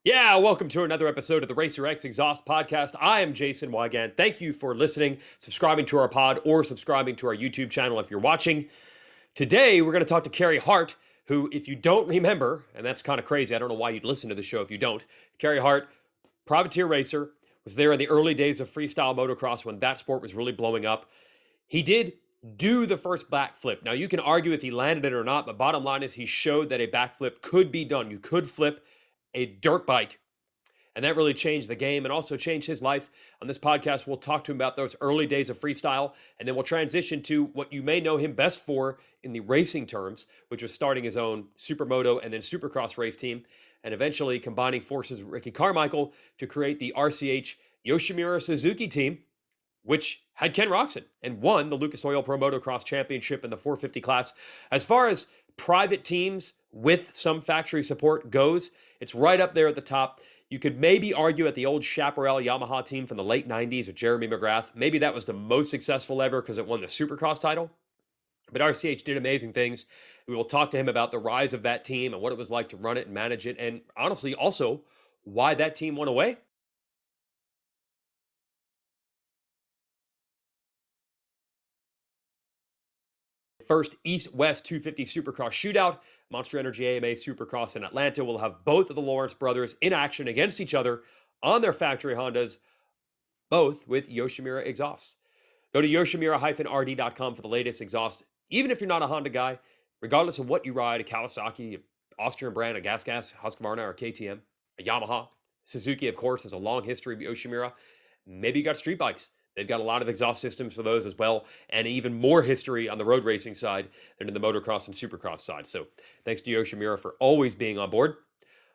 Yeah, welcome to another episode of the Racer X Exhaust Podcast. I am Jason Weigandt. Thank you for listening, subscribing to our pod, or subscribing to our YouTube channel if you're watching. Today, we're going to talk to Carey Hart, who, if you don't remember, and that's kind of crazy, I don't know why you'd listen to the show if you don't. Carey Hart, privateer racer, was there in the early days of freestyle motocross when that sport was really blowing up. He did do the first backflip. Now, you can argue if he landed it or not, but bottom line is he showed that a backflip could be done. You could flip a dirt bike. And that really changed the game and also changed his life. On this podcast, we'll talk to him about those early days of freestyle, and then we'll transition to what you may know him best for in the racing terms, which was starting his own supermoto and then supercross race team, and eventually combining forces with Ricky Carmichael to create the RCH Yoshimura Suzuki team, which had Ken Roczen and won the Lucas Oil Pro Motocross Championship in the 450 class. As far as private teams with some factory support goes, it's right up there at the top. You could maybe argue at the old Chaparral Yamaha team from the late 90s with Jeremy McGrath. Maybe that was the most successful ever because it won the Supercross title. But RCH did amazing things. We will talk to him about the rise of that team and what it was like to run it and manage it, and honestly, also why that team went away. First East-West 250 Supercross shootout. Monster Energy AMA Supercross in Atlanta will have both of the Lawrence brothers in action against each other on their factory Hondas, both with Yoshimura exhausts. Go to yoshimura-rd.com for the latest exhaust. Even if you're not a Honda guy, regardless of what you ride, a Kawasaki, an Austrian brand, a Gas, Husqvarna, or KTM, a Yamaha, Suzuki, of course, has a long history of Yoshimura. Maybe you got street bikes. They've got a lot of exhaust systems for those as well, and even more history on the road racing side than in the motocross and supercross side. So thanks to Yoshimura for always being on board.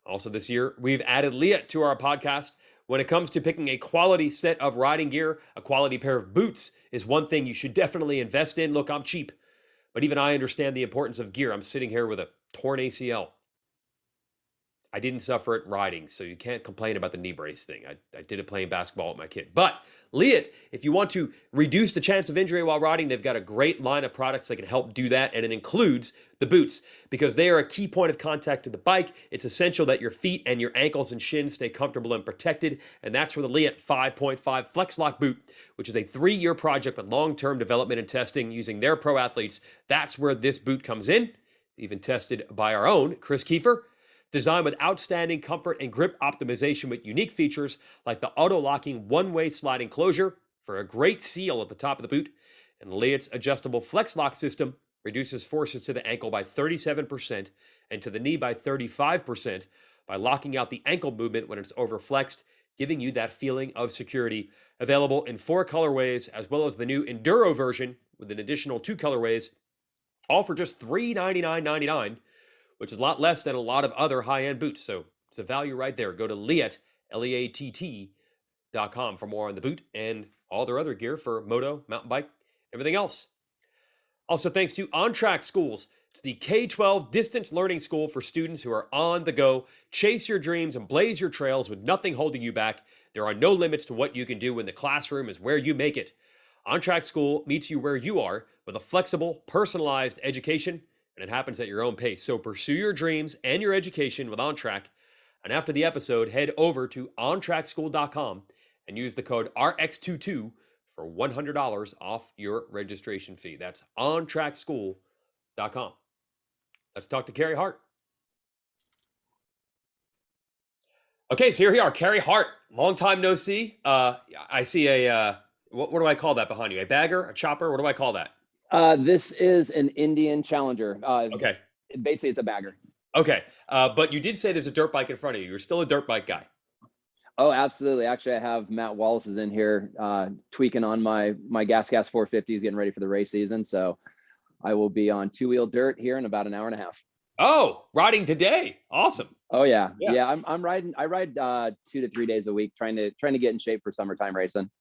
Also this year, we've added Leah to our podcast. When it comes to picking a quality set of riding gear, a quality pair of boots is one thing you should definitely invest in. Look, I'm cheap, but even I understand the importance of gear. I'm sitting here with a torn ACL. I didn't suffer it riding, so you can't complain about the knee brace thing. I did it playing basketball with my kid. But Leah, if you want to reduce the chance of injury while riding, they've got a great line of products that can help do that, and it includes the boots because they are a key point of contact to the bike. It's essential that your feet and your ankles and shins stay comfortable and protected, and that's where the Leah 5.5 Flex Lock boot, which is a 3-year project with long-term development and testing using their pro athletes. That's where this boot comes in, even tested by our own Chris Kiefer. Designed with outstanding comfort and grip optimization with unique features like the auto-locking one-way sliding closure for a great seal at the top of the boot. And Leatt's adjustable flex lock system reduces forces to the ankle by 37% and to the knee by 35% by locking out the ankle movement when it's overflexed, giving you that feeling of security. Available in 4 colorways, as well as the new Enduro version with an additional 2 colorways, all for just $399.99. which is a lot less than a lot of other high-end boots. So it's a value right there. Go to Leatt, Leatt.com for more on the boot and all their other gear for moto, mountain bike, everything else. Also, thanks to On-Track Schools. It's the K-12 distance learning school for students who are on the go. Chase your dreams and blaze your trails with nothing holding you back. There are no limits to what you can do when the classroom is where you make it. On-Track School meets you where you are with a flexible, personalized education, and it happens at your own pace. So pursue your dreams and your education with OnTrack. And after the episode, head over to ontrackschool.com and use the code RX22 for $100 off your registration fee. That's ontrackschool.com. Let's talk to Carey Hart. Okay, so here we are, Carey Hart. Long time no see. I see a, what do I call that behind you? A bagger, a chopper? What do I call that? This is an Indian Challenger. Okay. Basically, it's a bagger. Okay. But you did say there's a dirt bike in front of you. You're still a dirt bike guy. Oh, absolutely. Actually, I have Matt Wallace is in here tweaking on my Gas 450s, getting ready for the race season. So I will be on 2-wheel dirt here in about an hour and a half. Oh, riding today. Awesome. Oh, yeah. I'm riding. I ride 2 to 3 days a week, trying to get in shape for summertime racing.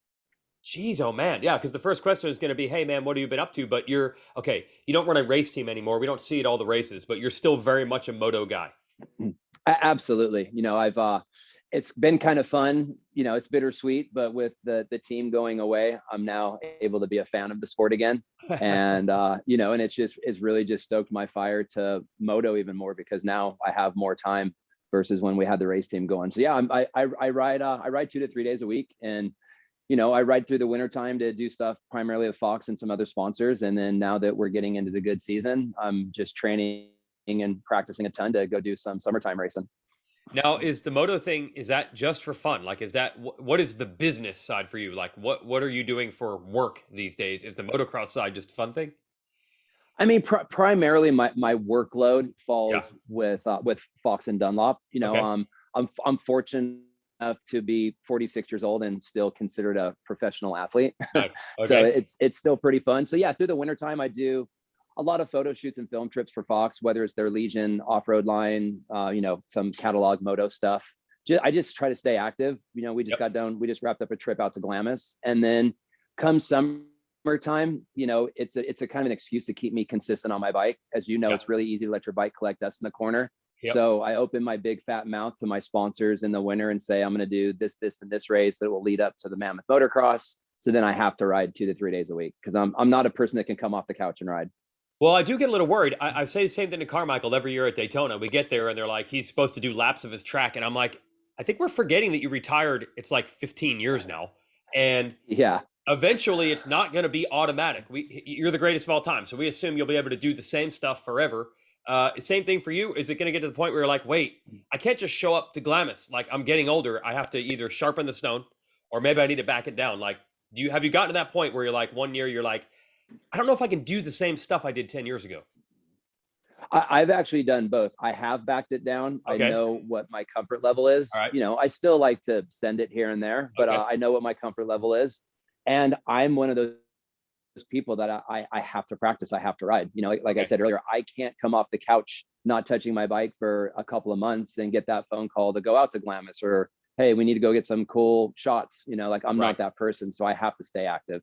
Jeez, oh man. Yeah, because the first question is going to be, hey man, what have you been up to? But you're, okay, you don't run a race team anymore. We don't see it all the races, but you're still very much a moto guy. Absolutely. You know, it's been kind of fun. You know, it's bittersweet, but with the team going away, I'm now able to be a fan of the sport again. And, you know, and it's really just stoked my fire to moto even more because now I have more time versus when we had the race team going. So yeah, I ride 2 to 3 days a week, and I ride through the winter time to do stuff primarily with Fox and some other sponsors. And then now that we're getting into the good season, I'm just training and practicing a ton to go do some summertime racing. Now, is the moto thing, is that just for fun? Like, is that, what is the business side for you? Like, what are you doing for work these days? Is the motocross side just a fun thing? I mean, primarily my workload Yeah. falls with Fox and Dunlop. Okay. I'm fortunate enough to be 46 years old and still considered a professional athlete. Nice. So Okay. it's still pretty fun. So yeah, through the wintertime, I do a lot of photo shoots and film trips for Fox, whether it's their Legion off-road line, some catalog moto stuff. I just try to stay active. We just Yep. we just wrapped up a trip out to Glamis, and then come summertime, it's a kind of an excuse to keep me consistent on my bike. As you know, Yeah. it's really easy to let your bike collect dust in the corner. Yep. So I open my big fat mouth to my sponsors in the winter and say, I'm going to do this, this, and this race that will lead up to the Mammoth Motocross. So then I have to ride 2 to 3 days a week, because I'm not a person that can come off the couch and ride. Well, I do get a little worried. I say the same thing to Carmichael every year at Daytona. We get there and they're like, he's supposed to do laps of his track. And I'm like, I think we're forgetting that you retired. It's like 15 years now. And Yeah. eventually it's not going to be automatic. You're the greatest of all time. So we assume you'll be able to do the same stuff forever. Same thing for you. Is it going to get to the point where you're like, wait, I can't just show up to Glamis. Like, I'm getting older. I have to either sharpen the stone or maybe I need to back it down. Like, have you gotten to that point where you're like, one year you're like, I don't know if I can do the same stuff I did 10 years ago? I've actually done both. I have backed it down. Okay. I know what my comfort level is. All right. I still like to send it here and there, but Okay. I know what my comfort level is. And I'm one of those people that I have to practice. I have to ride. Like I Okay. said earlier, I can't come off the couch not touching my bike for a couple of months and get that phone call to go out to Glamis, or, hey, we need to go get some cool shots. Like, I'm Right. not that person. So I have to stay active.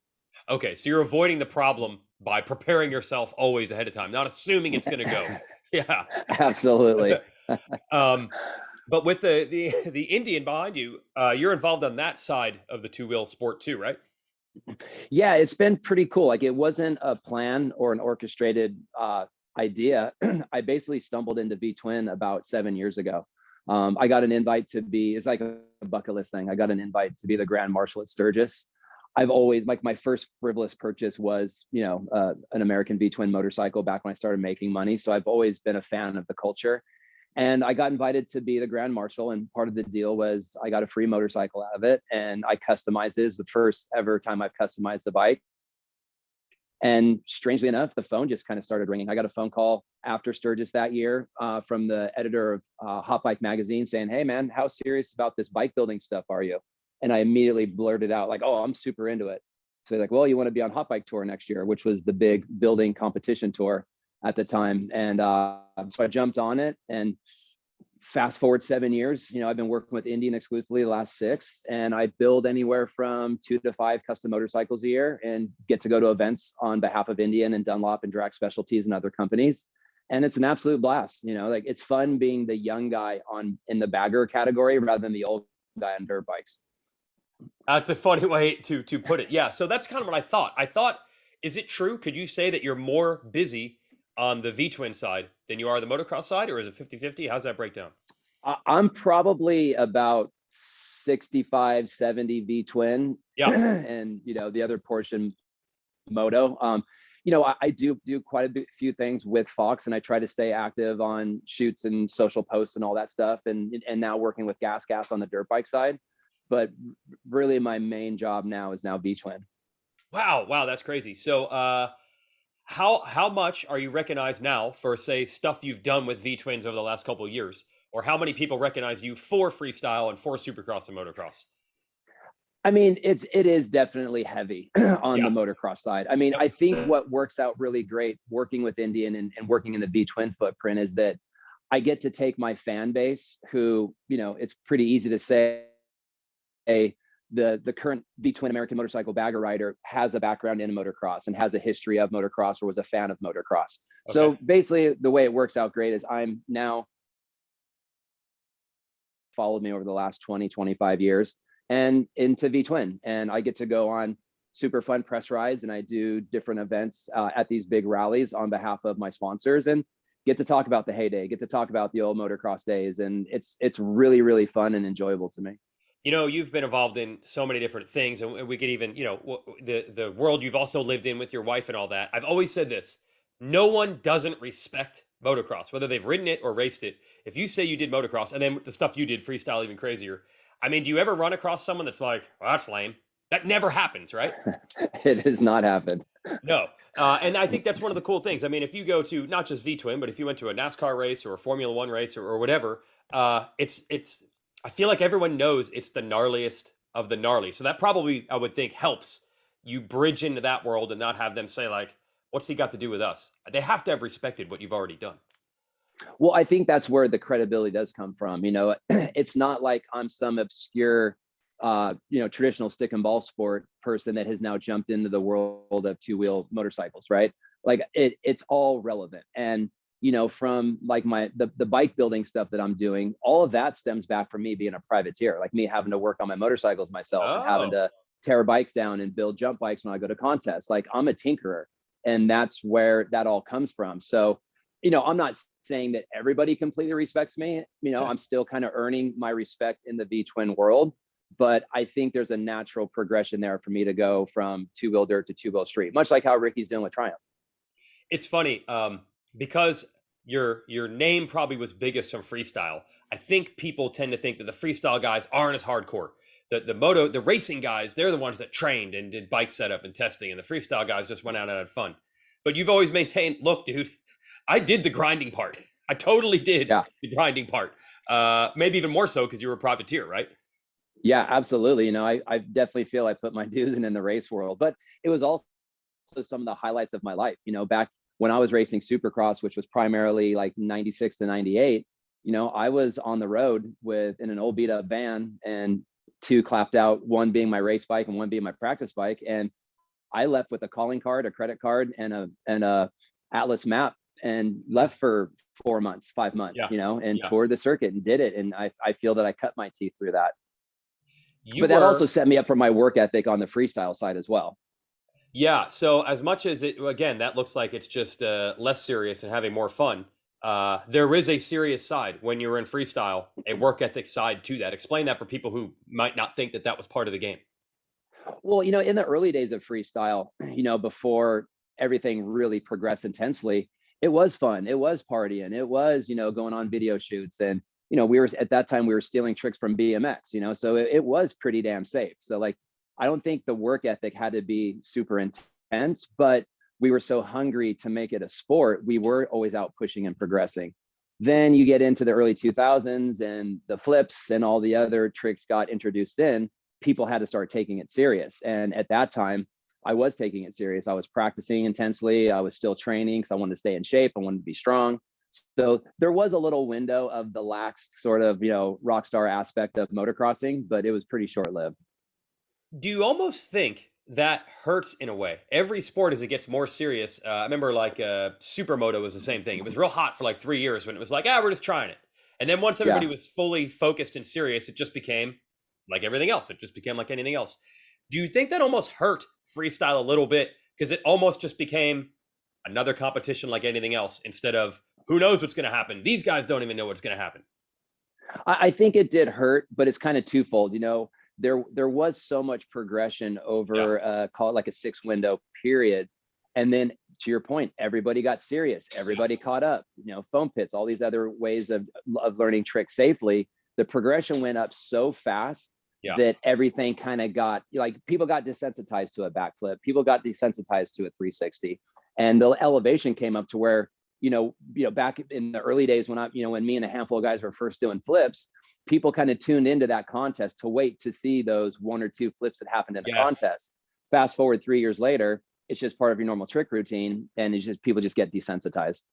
Okay. So you're avoiding the problem by preparing yourself always ahead of time, not assuming it's going to go. Yeah. Absolutely. um, but with the Indian behind you, you're involved on that side of the two-wheel sport too, right? Yeah, it's been pretty cool. Like, it wasn't a plan or an orchestrated idea. I basically stumbled into V-Twin about 7 years ago. I got an invite to be, it's like a bucket list thing. I got an invite to be the Grand Marshal at Sturgis. I've always, like, my first frivolous purchase was, an American V-Twin motorcycle back when I started making money. So I've always been a fan of the culture. And I got invited to be the Grand Marshal, and part of the deal was I got a free motorcycle out of it, and I customized it. It was the first ever time I've customized the bike. And strangely enough, the phone just kind of started ringing. I got a phone call after Sturgis that year from the editor of Hot Bike Magazine saying, "Hey man, how serious about this bike building stuff are you?" And I immediately blurted out like, "Oh, I'm super into it." So they're like, "Well, you want to be on Hot Bike Tour next year," which was the big building competition tour at the time. And so I jumped on it, and fast forward 7 years, I've been working with Indian exclusively the last 6, and I build anywhere from 2 to 5 custom motorcycles a year and get to go to events on behalf of Indian and Dunlop and Drag Specialties and other companies. And it's an absolute blast. Like, it's fun being the young guy in the bagger category rather than the old guy on dirt bikes. That's a funny way to put it. Yeah. So that's kind of what I thought. Is it true? Could you say that you're more busy on the V-Twin side than you are the motocross side, or is it 50-50? How's that breakdown? I'm probably about 65, 70 V-Twin Yeah. and, the other portion moto. I do quite few things with Fox, and I try to stay active on shoots and social posts and all that stuff. And now working with Gas on the dirt bike side. But really my main job now is V-Twin. Wow. That's crazy. So, how much are you recognized now for, say, stuff you've done with V-Twins over the last couple of years? Or how many people recognize you for freestyle and for Supercross and motocross? I mean, it is definitely heavy on the Yeah. motocross side. I mean, Yep. I think what works out really great working with Indian and working in the V-Twin footprint is that I get to take my fan base, who, it's pretty easy to say, the current V-Twin American motorcycle bagger rider has a background in motocross and has a history of motocross or was a fan of motocross. Okay. So basically the way it works out great is I'm now followed me over the last 20, 25 years and into V-Twin. And I get to go on super fun press rides, and I do different events at these big rallies on behalf of my sponsors, and get to talk about the heyday, get to talk about the old motocross days. And it's really, really fun and enjoyable to me. You know, you've been involved in so many different things, and we could even, the world you've also lived in with your wife and all that. I've always said this: no one doesn't respect motocross, whether they've ridden it or raced it. If you say you did motocross, and then the stuff you did, freestyle, even crazier. I mean, do you ever run across someone that's like, "Well, that's lame"? That never happens, right? It has not happened. No. And I think that's one of the cool things. I mean, if you go to not just V Twin, but if you went to a NASCAR race or a Formula One race or whatever, it's I feel like everyone knows it's the gnarliest of the gnarly. So that probably, I would think, helps you bridge into that world and not have them say like, "What's he got to do with us?" They have to have respected what you've already done. Well, I think that's where the credibility does come from. It's not like I'm some obscure, traditional stick and ball sport person that has now jumped into the world of two-wheel motorcycles, right? Like it's all relevant. And, from like the bike building stuff that I'm doing, all of that stems back from me being a privateer, like me having to work on my motorcycles myself and having Oh, to tear bikes down and build jump bikes when I go to contests. Like I'm a tinkerer, and that's where that all comes from. So, I'm not saying that everybody completely respects me. I'm still kind of earning my respect in the V twin world, but I think there's a natural progression there for me to go from two-wheel dirt to two-wheel street, much like how Ricky's doing with Triumph. it's funny because your name probably was biggest from freestyle. I think people tend to think that the freestyle guys aren't as hardcore. The racing guys, they're the ones that trained and did bike setup and testing, and the freestyle guys just went out and had fun. But you've always maintained, look, dude, I did the grinding part. I totally did Yeah. the grinding part. Maybe even more so because you were a privateer, right? Yeah, absolutely. I definitely feel I put my dues in the race world, but it was also some of the highlights of my life. Back when I was racing Supercross, which was primarily like 96 to 98, I was on the road in an old beat up van and two clapped out, one being my race bike and one being my practice bike. And I left with a calling card, a credit card, and a Atlas map, and left for 4 months, 5 months, Yeah. and Yeah. toured the circuit and did it. And I feel that I cut my teeth through that. You But that also were set me up for my work ethic on the freestyle side as well. Yeah, so as much as again, that looks like it's just less serious and having more fun, there is a serious side when you're in freestyle, a work ethic side to that. Explain that for people who might not think that that was part of the game. Well, in the early days of freestyle, before everything really progressed intensely, it was fun. It was partying. It was, going on video shoots. And, at that time, we were stealing tricks from BMX, so it was pretty damn safe. So like, I don't think the work ethic had to be super intense, but we were so hungry to make it a sport. We were always out pushing and progressing. Then you get into the early 2000s and the flips and all the other tricks got introduced in. People had to start taking it serious. And at that time, I was taking it serious. I was practicing intensely. I was still training because I wanted to stay in shape. I wanted to be strong. So there was a little window of the lax sort of, rock star aspect of motocrossing, but it was pretty short lived. Do you almost think that hurts in a way? Every sport as it gets more serious. I remember like supermoto was the same thing. It was real hot for like 3 years when it was like, we're just trying it. And then once everybody Yeah. was fully focused and serious, it just became like everything else. It just became like anything else. Do you think that almost hurt freestyle a little bit because it almost just became another competition like anything else instead of who knows what's going to happen? These guys don't even know what's going to happen. I think it did hurt, but it's kind of twofold. There was so much progression Yeah. over call it like a 6 window period. And then to your point, everybody got serious, everybody caught up, foam pits, all these other ways of learning tricks safely. The progression went up so fast Yeah. that everything kind of got like people got desensitized to a backflip, people got desensitized to a 360, and the elevation came up to where back in the early days when me and a handful of guys were first doing flips, people kind of tuned into that contest to wait to see those one or two flips that happened in the Yes. contest. Fast forward 3 years later, it's just part of your normal trick routine, and it's just people just get desensitized.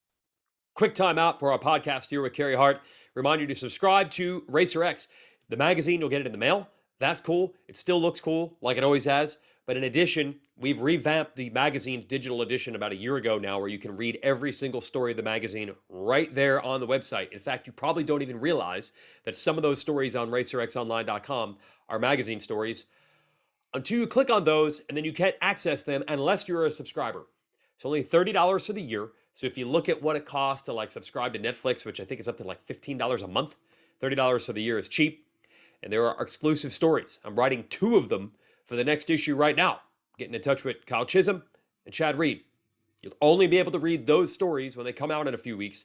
Quick time out for our podcast here with Carey Hart. Remind you to subscribe to Racer X, the magazine. You'll get it in the mail. That's cool. It still looks cool, like it always has. But in addition, we've revamped the magazine's digital edition about a year ago now, where you can read every single story of the magazine right there on the website. In fact, you probably don't even realize that some of those stories on racerxonline.com are magazine stories until you click on those, and then you can't access them unless you're a subscriber. It's only $30 for the year. So if you look at what it costs to like subscribe to Netflix, which I think is up to like $15 a month, $30 for the year is cheap. And there are exclusive stories. I'm writing 2 of them for the next issue right now. Getting in touch with Kyle Chisholm and Chad Reed. You'll only be able to read those stories when they come out in a few weeks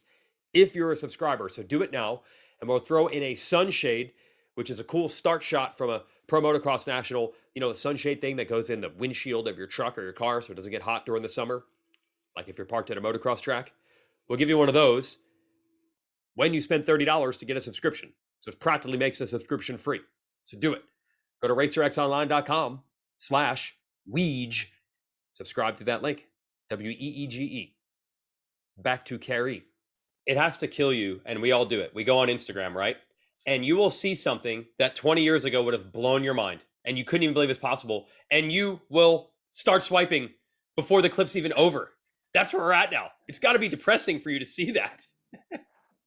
if you're a subscriber. So do it now. And we'll throw in a sunshade, which is a cool start shot from a Pro Motocross National, the sunshade thing that goes in the windshield of your truck or your car so it doesn't get hot during the summer, like if you're parked at a motocross track. We'll give you one of those when you spend $30 to get a subscription. So it practically makes the subscription free. So do it. Go to racerxonline.com/Weege. Subscribe to that link. WEEGE. Back to Carey. It has to kill you, and we all do it. We go on Instagram, right? And you will see something that 20 years ago would have blown your mind, and you couldn't even believe it's possible, and you will start swiping before the clip's even over. That's where we're at now. It's got to be depressing for you to see that.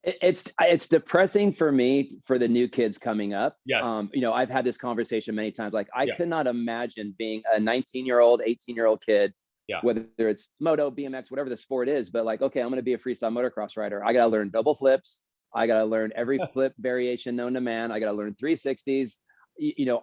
It's depressing for me, for the new kids coming up. Yes. I've had this conversation many times. Like, I could not imagine being a 19-year-old, 18-year-old kid, whether it's moto, BMX, whatever the sport is, but like, okay, I'm going to be a freestyle motocross rider. I got to learn double flips. I got to learn every flip variation known to man. I got to learn 360s,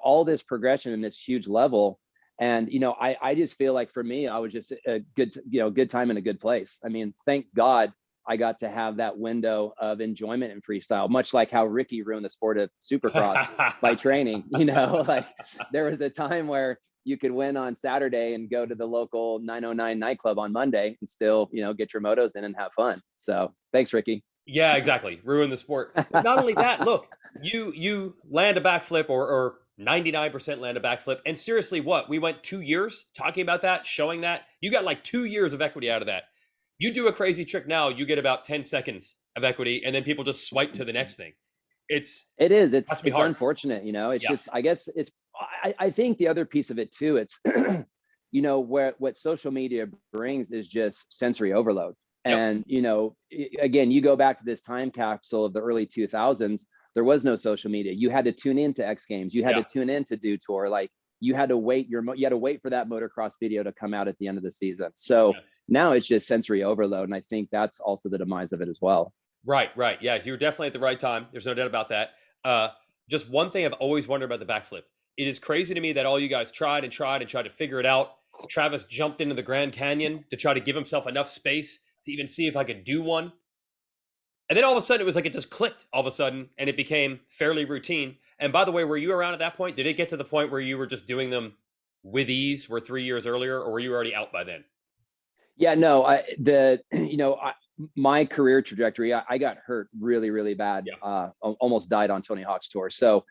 all this progression in this huge level. And, I just feel like for me, I was just a good time in a good place. I mean, thank God I got to have that window of enjoyment in freestyle, much like how Ricky ruined the sport of Supercross by training. Like there was a time where you could win on Saturday and go to the local 909 nightclub on Monday and still, get your motos in and have fun. So thanks, Ricky. Yeah, exactly. Ruin the sport. But not only that, look, you land a backflip or 99% land a backflip. And seriously, we went 2 years talking about that, showing that. You got like 2 years of equity out of that. You do a crazy trick now, you get about 10 seconds of equity, and then people just swipe to the next thing. It is. It's unfortunate, It's just, I guess I think the other piece of it too, it's, what social media brings is just sensory overload. And, again, you go back to this time capsule of the early 2000s, there was no social media. You had to tune into X Games. You had to tune into Do Tour. Like, you had to wait for that motocross video to come out at the end of the season. So now it's just sensory overload. And I think that's also the demise of it as well. Right. Yeah, you were definitely at the right time. There's no doubt about that. Just one thing I've always wondered about the backflip. It is crazy to me that all you guys tried to figure it out. Travis jumped into the Grand Canyon to try to give himself enough space to even see if I could do one. And then all of a sudden, it was like it just clicked all of a sudden, and it became fairly routine. And by the way, were you around at that point? Did it get to the point where you were just doing them with ease, were 3 years earlier, or were you already out by then? Yeah, no, my career trajectory, I got hurt really, really bad. Almost died on Tony Hawk's tour. So,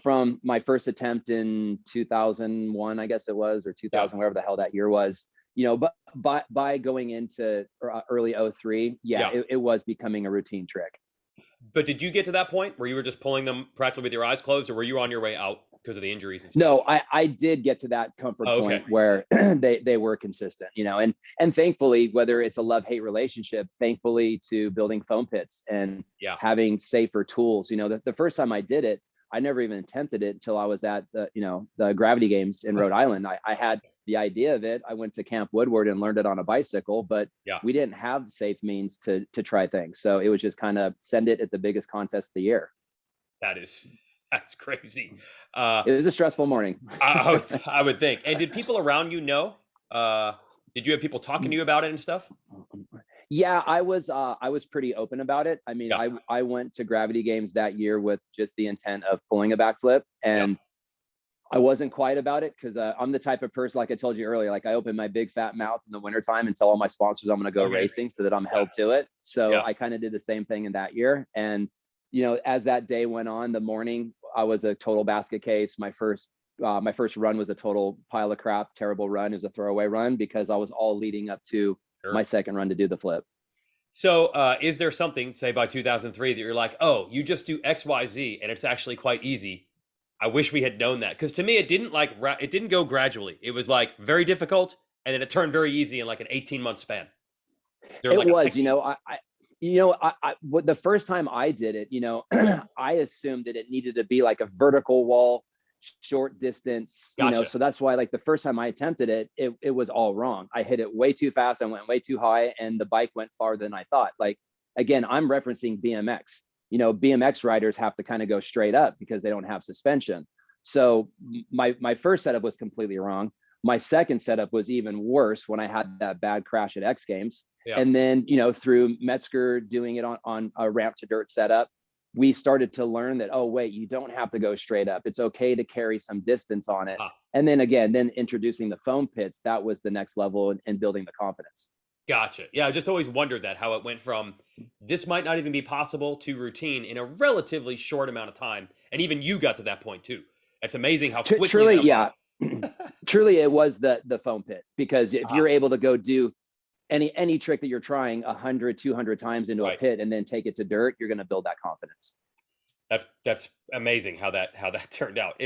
from my first attempt in 2001, I guess it was, or 2000, whatever the hell that year was, but by going into early 03, it was becoming a routine trick. But did you get to that point where you were just pulling them practically with your eyes closed, or were you on your way out because of the injuries and stuff? No, I did get to that comfort point where they were consistent, and thankfully, whether it's a love-hate relationship, thankfully to building foam pits and having safer tools. The first time I did it, I never even attempted it until I was at the Gravity Games in Rhode Island. I had the idea of it. I went to Camp Woodward and learned it on a bicycle, but we didn't have safe means to try things. So it was just kind of send it at the biggest contest of the year. That's crazy. It was a stressful morning. I would think. And did people around you know? Did you have people talking to you about it and stuff? Yeah, I was pretty open about it. I mean, I went to Gravity Games that year with just the intent of pulling a backflip, and I wasn't quiet about it because I'm the type of person, like I told you earlier, like I open my big fat mouth in the wintertime and tell all my sponsors I'm going to go racing so that I'm held to it. So I kind of did the same thing in that year. And, as that day went on, the morning, I was a total basket case. My first run was a total pile of crap, terrible run. It was a throwaway run because I was all leading up to my second run to do the flip. So is there something, say by 2003, that you're like, oh, you just do X, Y, Z, and it's actually quite easy? I wish we had known that, because to me, it didn't go gradually. It was like very difficult, and then it turned very easy in like an 18-month span. It was, the first time I did it, I assumed that it needed to be like a vertical wall short distance, Gotcha. so that's why like the first time I attempted it, it was all wrong. I hit it way too fast. I went way too high and the bike went farther than I thought. Like, again, I'm referencing BMX. BMX riders have to kind of go straight up because they don't have suspension. So my first setup was completely wrong. My second setup was even worse when I had that bad crash at X Games. Yeah. And then, through Metzger doing it on a ramp to dirt setup, we started to learn that, oh, wait, you don't have to go straight up. It's okay to carry some distance on it. And then again, introducing the foam pits, that was the next level in building the confidence. Gotcha. Yeah, I just always wondered that, how it went from this might not even be possible to routine in a relatively short amount of time. And even you got to that point too. It's amazing how quickly Truly, that yeah. evolved. Truly, it was the foam pit, because if Ah, you're able to go do any trick that you're trying 100, 200 times into a right. pit and then take it to dirt, you're going to build that confidence. That's amazing how that turned out.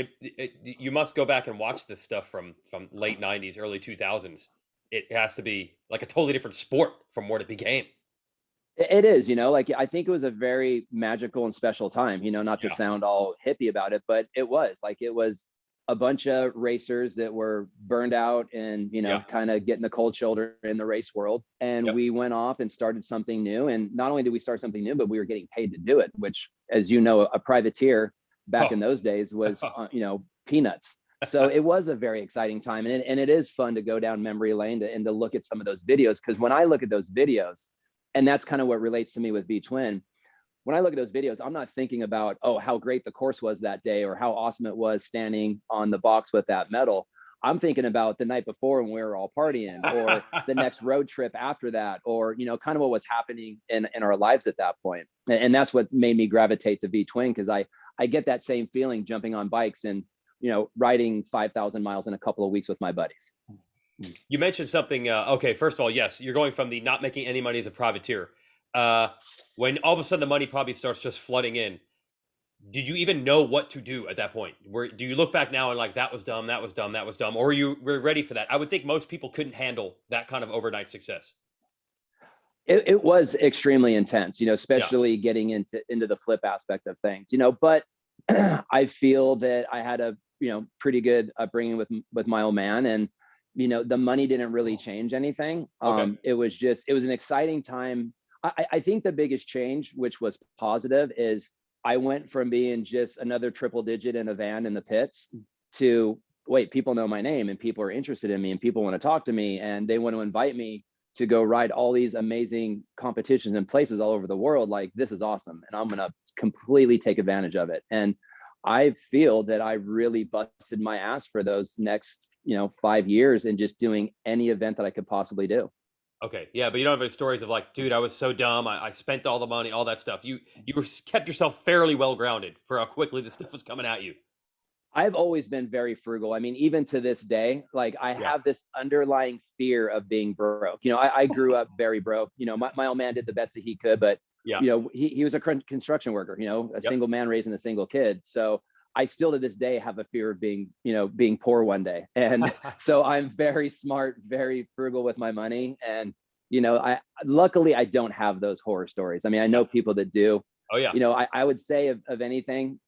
You must go back and watch this stuff from late 90s, early 2000s. It has to be like a totally different sport from what it became. It is, like I think it was a very magical and special time, not to Yeah. sound all hippie about it, but it was a bunch of racers that were burned out and, Yeah. kind of getting the cold shoulder in the race world. And Yep. we went off and started something new. And not only did we start something new, but we were getting paid to do it, which, as you know, a privateer back Oh. in those days was, peanuts. So it was a very exciting time. And it is fun to go down memory lane and to look at some of those videos. Because when I look at those videos, and that's kind of what relates to me with V-Twin. When I look at those videos, I'm not thinking about, oh, how great the course was that day or how awesome it was standing on the box with that medal. I'm thinking about the night before when we were all partying, or the next road trip after that, or, kind of what was happening in our lives at that point. And that's what made me gravitate to V-Twin, because I get that same feeling jumping on bikes and, riding 5,000 miles in a couple of weeks with my buddies. You mentioned something. Okay, first of all, yes, you're going from the not making any money as a privateer. When all of a sudden the money probably starts just flooding in, did you even know what to do at that point? Do you look back now and like, that was dumb, that was dumb, that was dumb, or were ready for that? I would think most people couldn't handle that kind of overnight success. It was extremely intense, Yeah. especially getting into the flip aspect of things, but I feel that I had a, pretty good upbringing with my old man, and, the money didn't really change anything. Okay. It was an exciting time. I think the biggest change, which was positive, is I went from being just another triple digit in a van in the pits to, wait, people know my name and people are interested in me and people want to talk to me and they want to invite me to go ride all these amazing competitions and places all over the world. Like, this is awesome. And I'm going to completely take advantage of it. And I feel that I really busted my ass for those next, 5 years and just doing any event that I could possibly do. Okay. Yeah, but you don't have any stories of like, dude, I was so dumb. I spent all the money, all that stuff. You kept yourself fairly well grounded for how quickly this stuff was coming at you. I've always been very frugal. I mean, even to this day, like I Yeah. have this underlying fear of being broke. I grew up very broke. My old man did the best that he could, but Yeah. he was a construction worker, a Yep. single man raising a single kid. So I still to this day have a fear of being poor one day. And so I'm very smart, very frugal with my money. And, luckily I don't have those horror stories. I mean, I know people that do. Oh yeah. I would say of anything,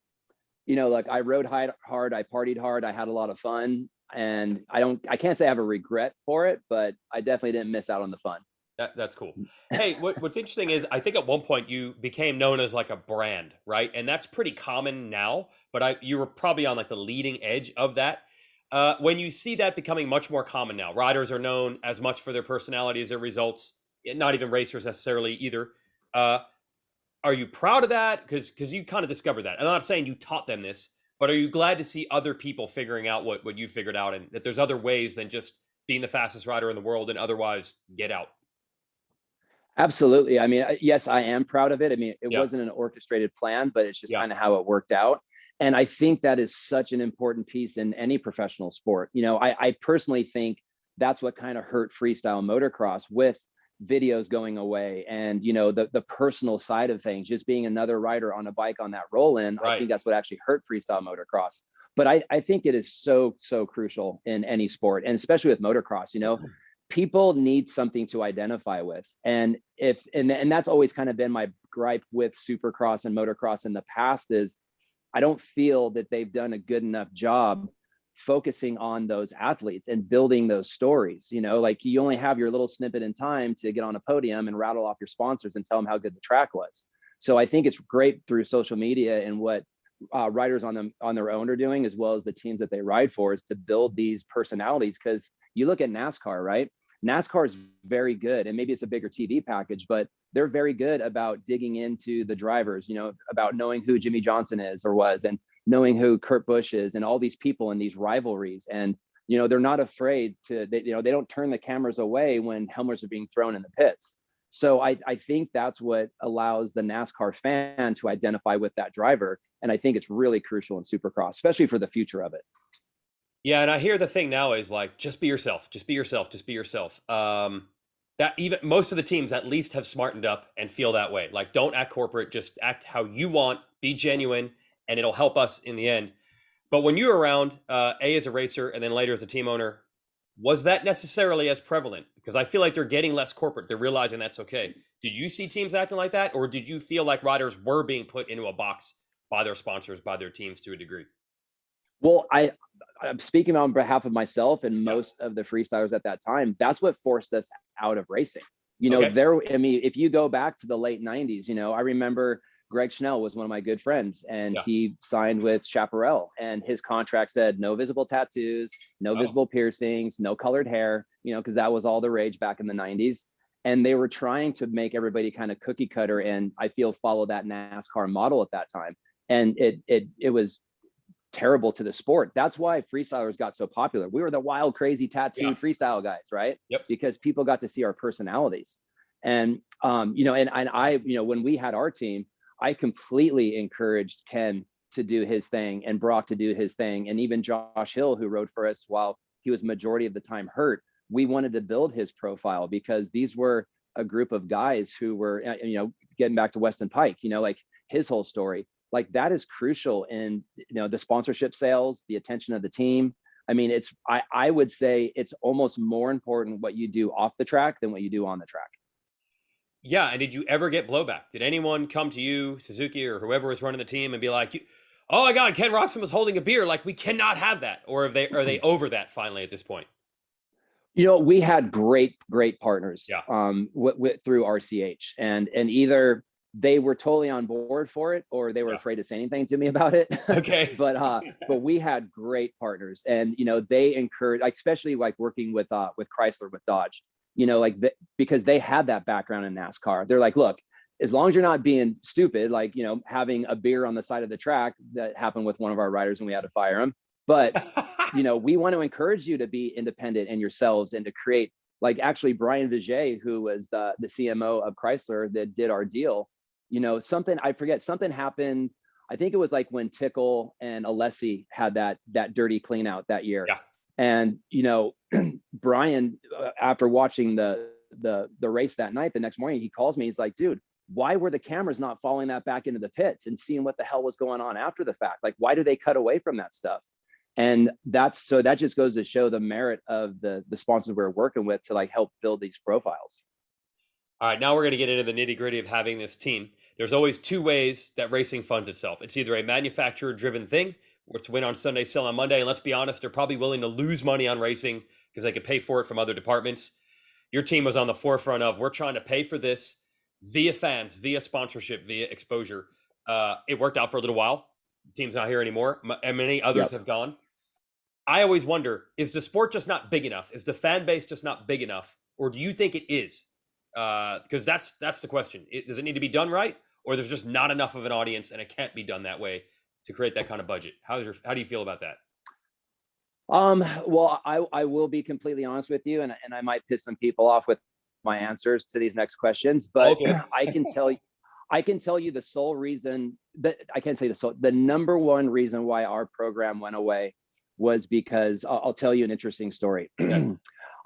like I rode hard, I partied hard, I had a lot of fun, and I can't say I have a regret for it, but I definitely didn't miss out on the fun. That's cool. Hey, what's interesting is I think at one point you became known as like a brand, right? And that's pretty common now, but you were probably on like the leading edge of that. When you see that becoming much more common now, riders are known as much for their personality as their results, not even racers necessarily either. Uh, are you proud of that? Because you kind of discovered that. I'm not saying you taught them this, but are you glad to see other people figuring out what you figured out, and that there's other ways than just being the fastest rider in the world and otherwise get out? Absolutely. I mean, yes, I am proud of it. I mean, it Yeah. wasn't an orchestrated plan, but it's just Yeah. kind of how it worked out. And I think that is such an important piece in any professional sport. I personally think that's what kind of hurt freestyle motocross, with videos going away and, the personal side of things, just being another rider on a bike on that roll in. I Right. think that's what actually hurt freestyle motocross. But I think it is so, so crucial in any sport, and especially with motocross. People need something to identify with. And and that's always kind of been my gripe with supercross and motocross in the past, is I don't feel that they've done a good enough job focusing on those athletes and building those stories. You know, like you only have your little snippet in time to get on a podium and rattle off your sponsors and tell them how good the track was. So I think it's great through social media and what riders on their own are doing, as well as the teams that they ride for, is to build these personalities. Because you look at NASCAR, right? NASCAR is very good, and maybe it's a bigger TV package, but they're very good about digging into the drivers, you know, about knowing who Jimmy Johnson is or was, and knowing who Kurt Busch is, and all these people in these rivalries. And, you know, they're not afraid to, they don't turn the cameras away when helmets are being thrown in the pits. So I think that's what allows the NASCAR fan to identify with that driver. And I think it's really crucial in Supercross, especially for the future of it. Yeah, and I hear the thing now is like, just be yourself, just be yourself, just be yourself. That even most of the teams at least have smartened up and feel that way. Like, don't act corporate, just act how you want, be genuine, and it'll help us in the end. But when you were around, as a racer and then later as a team owner, was that necessarily as prevalent? Because I feel like they're getting less corporate. They're realizing that's okay. Did you see teams acting like that? Or did you feel like riders were being put into a box by their sponsors, by their teams to a degree? Well, I'm speaking on behalf of myself and Yeah. most of the freestylers at that time. That's what forced us out of racing. You know, Okay. I mean, if you go back to the late 90s, you know, I remember Greg Schnell was one of my good friends, and Yeah. he signed with Chaparral, and his contract said no visible tattoos, no Oh, visible piercings, no colored hair, you know, because that was all the rage back in the 90s. And they were trying to make everybody kind of cookie cutter, and I feel follow that NASCAR model at that time. And it was terrible to the sport. That's why freestylers got so popular. We were the wild, crazy, yeah. tattooed freestyle guys, right? Yep. Because people got to see our personalities. And you know, and I, you know, when we had our team, I completely encouraged Ken to do his thing and Brock to do his thing, and even Josh Hill, who rode for us while he was majority of the time hurt. We wanted to build his profile because these were a group of guys who were, you know, getting back to Weston Pike, you know, like his whole story, like that is crucial in, you know, the sponsorship sales, the attention of the team. I mean, I would say it's almost more important what you do off the track than what you do on the track. Yeah. And did you ever get blowback? Did anyone come to you, Suzuki or whoever was running the team, and be like, "Oh my God, Ken Roczen was holding a beer. Like, we cannot have that." Or are they over that finally at this point? You know, we had great partners Yeah. through RCH, and either they were totally on board for it, or they were Yeah. afraid to say anything to me about it. Okay. But we had great partners, and you know, they encouraged, like, especially like working with Chrysler, with Dodge, you know, like because they had that background in NASCAR. They're like, look, as long as you're not being stupid, like, you know, having a beer on the side of the track. That happened with one of our riders and we had to fire him. But you know, we want to encourage you to be independent in yourselves and to create, like, actually Brian Viget, who was the CMO of Chrysler that did our deal, you know, something, I forget, something happened. I think it was like when Tickle and Alessi had that dirty clean out that year. Yeah. And, you know, Brian, after watching the race that night, the next morning, he calls me. He's like, dude, why were the cameras not following that back into the pits and seeing what the hell was going on after the fact? Like, why do they cut away from that stuff? And that just goes to show the merit of the sponsors we're working with to, like, help build these profiles. All right, now we're going to get into the nitty gritty of having this team. There's always two ways that racing funds itself. It's either a manufacturer driven thing, where it's win on Sunday, sell on Monday. And let's be honest, they're probably willing to lose money on racing because they could pay for it from other departments. Your team was on the forefront of, we're trying to pay for this via fans, via sponsorship, via exposure. It worked out for a little while. The team's not here anymore, and many others Yep. have gone. I always wonder, is the sport just not big enough? Is the fan base just not big enough? Or do you think it is? Because that's the question. Does it need to be done right? Or there's just not enough of an audience and it can't be done that way to create that kind of budget? How do you feel about that? Well, I will be completely honest with you, and I might piss some people off with my answers to these next questions, but Okay. I can tell you the sole reason that I can't say the number one reason why our program went away was because I'll tell you an interesting story.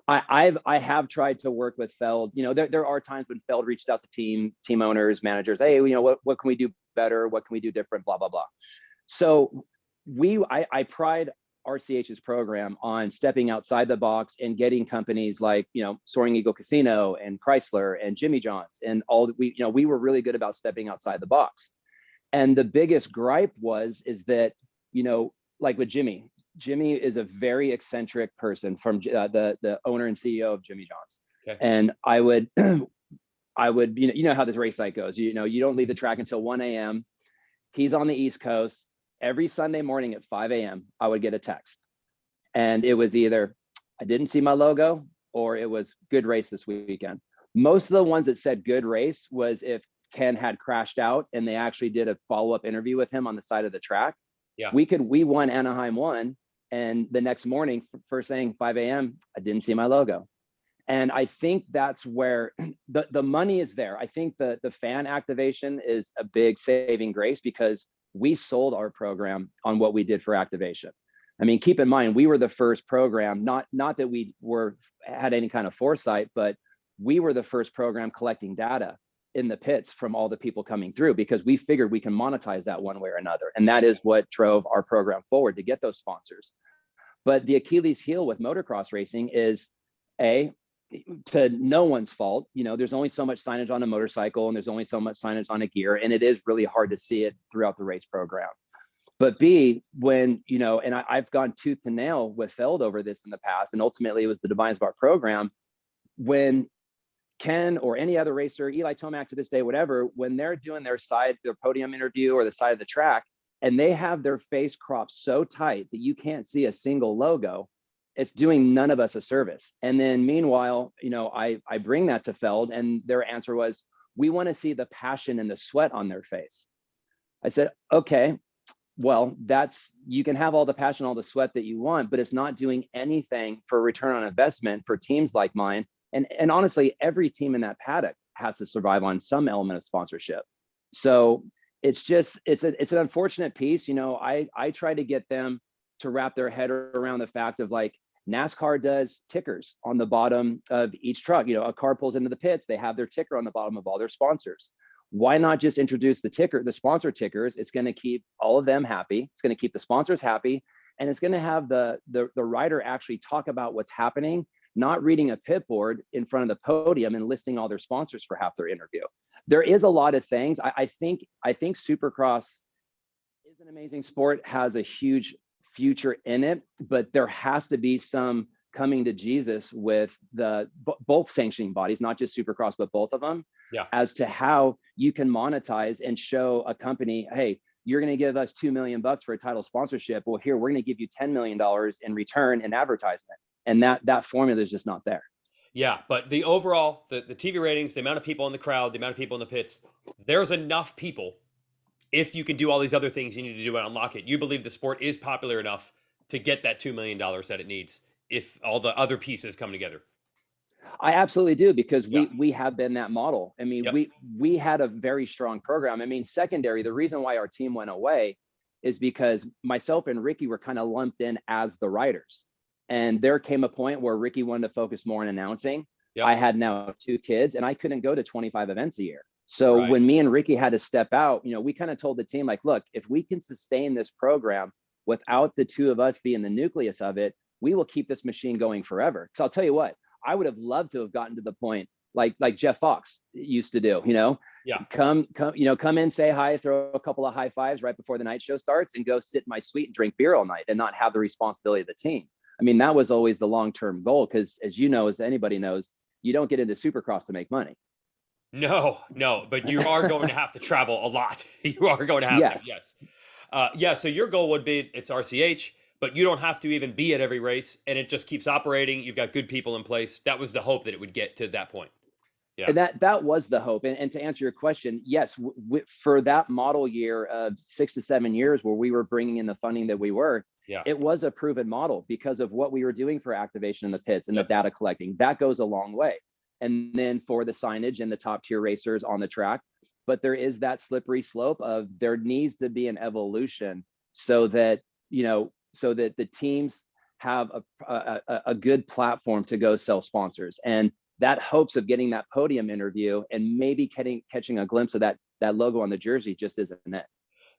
I have tried to work with Feld. You know, there are times when Feld reached out to team owners, managers. Hey, you know, what can we do better? What can we do different? Blah blah blah. So I pride RCH's program on stepping outside the box and getting companies like, you know, Soaring Eagle Casino and Chrysler and Jimmy John's and all that. We were really good about stepping outside the box. And the biggest gripe is that, like with Jimmy is a very eccentric person from the owner and CEO of Jimmy John's. Okay. And I would, how this race site goes, you don't leave the track until 1 a.m. He's on the East Coast. Every Sunday morning at 5 a.m., I would get a text. And it was either, I didn't see my logo, or it was good race this weekend. Most of the ones that said good race was if Ken had crashed out and they actually did a follow-up interview with him on the side of the track. Yeah. We won Anaheim 1. And the next morning, first thing, 5 a.m., I didn't see my logo. And I think that's where the money is there. I think the fan activation is a big saving grace, because we sold our program on what we did for activation. I mean, keep in mind, we were the first program, not that we had any kind of foresight, but we were the first program collecting data in the pits from all the people coming through, because we figured we can monetize that one way or another. And that is what drove our program forward, to get those sponsors. But the Achilles heel with motocross racing is, to no one's fault, there's only so much signage on a motorcycle, and there's only so much signage on a gear, and it is really hard to see it throughout the race program. But B, when, and I've gone tooth and nail with Feld over this in the past, and ultimately it was the demise of our program, when Ken or any other racer, Eli Tomac to this day, whatever, when they're doing their podium interview or the side of the track, and they have their face cropped so tight that you can't see a single logo, it's doing none of us a service. And then meanwhile, I bring that to Feld, and their answer was, we want to see the passion and the sweat on their face. I said, okay, well, you can have all the passion, all the sweat that you want, but it's not doing anything for return on investment for teams like mine. And honestly, every team in that paddock has to survive on some element of sponsorship. So it's an unfortunate piece. I try to get them to wrap their head around the fact of, like, NASCAR does tickers on the bottom of each truck. A car pulls into the pits, they have their ticker on the bottom of all their sponsors. Why not just introduce the sponsor tickers? It's going to keep all of them happy. It's going to keep the sponsors happy. And it's going to have the rider actually talk about what's happening, not reading a pit board in front of the podium and listing all their sponsors for half their interview. There is a lot of things. I think Supercross is an amazing sport, has a huge future in it, but there has to be some coming to Jesus with both sanctioning bodies, not just Supercross, but both of them, as to how you can monetize and show a company, hey, you're going to give us $2 million for a title sponsorship. Well, here, we're going to give you $10 million in return in advertisement. And that formula is just not there. Yeah, but the overall, the TV ratings, the amount of people in the crowd, the amount of people in the pits, there's enough people. If you can do all these other things you need to do and unlock it, you believe the sport is popular enough to get that $2 million that it needs if all the other pieces come together. I absolutely do, because we have been that model. I mean, we had a very strong program. I mean, secondary, the reason why our team went away is because myself and Ricky were kind of lumped in as the riders. And there came a point where Ricky wanted to focus more on announcing. I had now 2 kids, and I couldn't go to 25 events a year. So when me and Ricky had to step out, we kind of told the team, like, look, if we can sustain this program without the 2 of us being the nucleus of it, we will keep this machine going forever. Because I'll tell you what, I would have loved to have gotten to the point like Jeff Fox used to do, come in, say hi, throw a couple of high fives right before the night show starts, and go sit in my suite and drink beer all night and not have the responsibility of the team. I mean, that was always the long-term goal, because as anybody knows, you don't get into Supercross to make money. No, but you are going to have to travel a lot. You are going to have to, yes. So your goal would be, it's RCH, but you don't have to even be at every race, and it just keeps operating. You've got good people in place. That was the hope that it would get to that point. Yeah. And that was the hope. And to answer your question, yes, for that model year of 6 to 7 years where we were bringing in the funding that we were, it was a proven model because of what we were doing for activation in the pits and the data collecting. That goes a long way. And then for the signage and the top tier racers on the track, but there is that slippery slope of there needs to be an evolution so that the teams have a good platform to go sell sponsors. And that hopes of getting that podium interview and maybe catching a glimpse of that logo on the jersey just isn't it.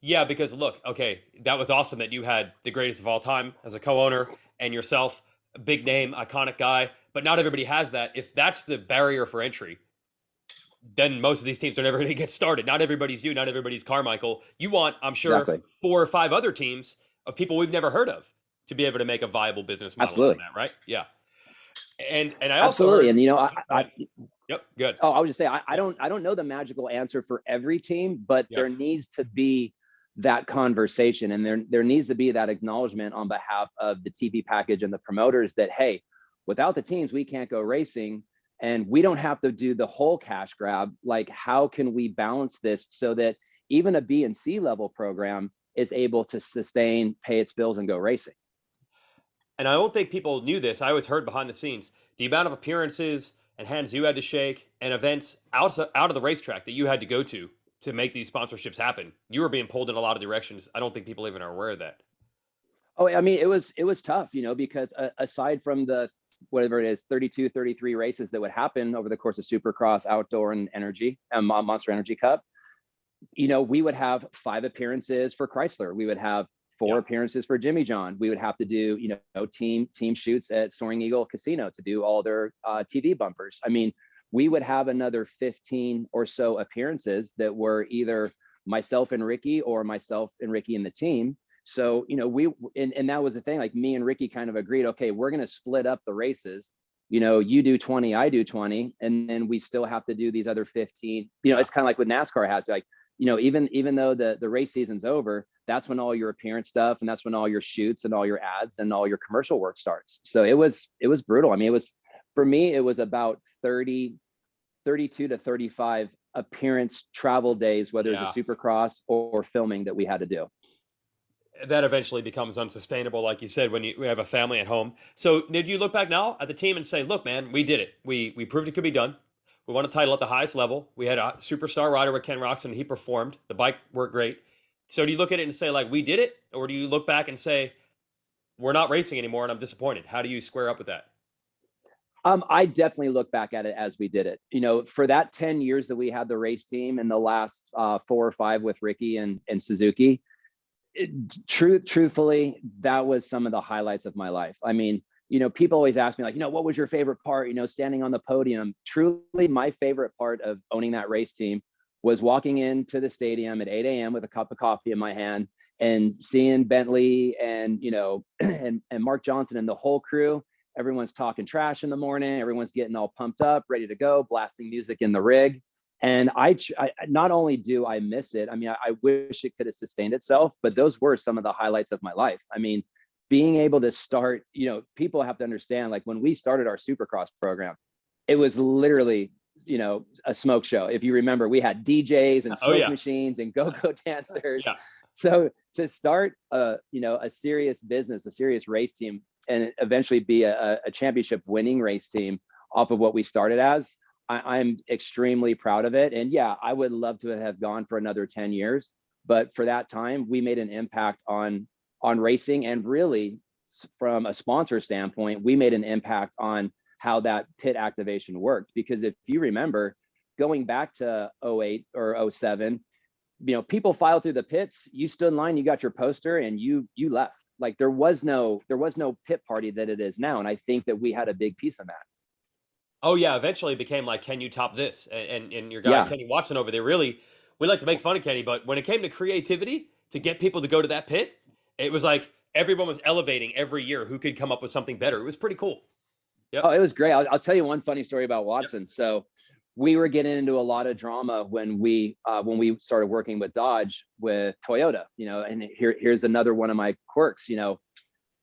Yeah, because look, okay, that was awesome that you had the greatest of all time as a co-owner and yourself, a big name, iconic guy, but not everybody has that. If that's the barrier for entry, then most of these teams are never going to get started. Not everybody's you, not everybody's Carmichael. You want, I'm sure, Exactly. 4 or 5 other teams of people we've never heard of to be able to make a viable business model out of Absolutely. that, right? Yeah. And I also Absolutely. heard, And, oh, go ahead. Yep, good. I would just say, I Yeah. don't know the magical answer for every team, but there Yes. needs to be that conversation, and there needs to be that acknowledgement on behalf of the TV package and the promoters that, hey, without the teams, we can't go racing, and we don't have to do the whole cash grab. Like, how can we balance this so that even a B and C level program is able to sustain, pay its bills, and go racing? And I don't think people knew this. I always heard behind the scenes the amount of appearances and hands you had to shake and events out of the racetrack that you had to go to make these sponsorships happen. You were being pulled in a lot of directions. I don't think people even are aware of that. Oh, I mean, it was tough, because aside from the whatever it is, 32, 33 races that would happen over the course of Supercross, Outdoor, and Energy, and Monster Energy Cup, we would have 5 appearances for Chrysler. We would have 4 Yeah. appearances for Jimmy John. We would have to do, team shoots at Soaring Eagle Casino to do all their TV bumpers. I mean, we would have another 15 or so appearances that were either myself and Ricky or myself and Ricky and the team. So, and that was the thing, like me and Ricky kind of agreed, okay, we're going to split up the races. You do 20, I do 20, and then we still have to do these other 15. Yeah. It's kind of like what NASCAR has, like, even though the race season's over, that's when all your appearance stuff, and that's when all your shoots and all your ads and all your commercial work starts. So it was brutal. I mean, for me, it was about 32 to 35 appearance travel days, whether Yeah. it's a Supercross or filming that we had to do. That eventually becomes unsustainable, like you said, when you have a family at home. So did you look back now at the team and say, look, man, we did it. We proved it could be done. We won a title at the highest level. We had a superstar rider with Ken Roczen. He performed. The bike worked great. So do you look at it and say, like, we did it? Or do you look back and say, we're not racing anymore and I'm disappointed? How do you square up with that? I definitely look back at it as we did it. For that 10 years that we had the race team, and the last 4 or 5 with Ricky and Suzuki, truthfully, that was some of the highlights of my life. I mean, people always ask me, like, what was your favorite part, standing on the podium? Truly, my favorite part of owning that race team was walking into the stadium at 8 a.m. with a cup of coffee in my hand and seeing Bentley and, and Mark Johnson and the whole crew. Everyone's talking trash in the morning. Everyone's getting all pumped up, ready to go, blasting music in the rig. And I not only do I miss it, I mean, I wish it could have sustained itself, but those were some of the highlights of my life. I mean, being able to start, people have to understand, like, when we started our Supercross program, it was literally, a smoke show. If you remember, we had DJs and smoke machines and go-go dancers. Yeah. So to start, a serious business, a serious race team, and eventually be a championship winning race team off of what we started as, I'm extremely proud of it. And yeah, I would love to have gone for another 10 years, but for that time, we made an impact on racing. And really, from a sponsor standpoint, we made an impact on how that pit activation worked. Because if you remember, going back to 08 or 07, people filed through the pits, you stood in line, you got your poster, and you left. Like, there was no pit party that it is now. And I think that we had a big piece of that. Oh yeah, eventually it became like, can you top this? And your guy Kenny Watson over there, really, we like to make fun of Kenny, but when it came to creativity to get people to go to that pit, it was like everyone was elevating every year who could come up with something better. It was pretty cool. Yep. Oh, it was great. I'll tell you one funny story about Watson. Yep. So we were getting into a lot of drama when we started working with Dodge with Toyota, and here's another one of my quirks.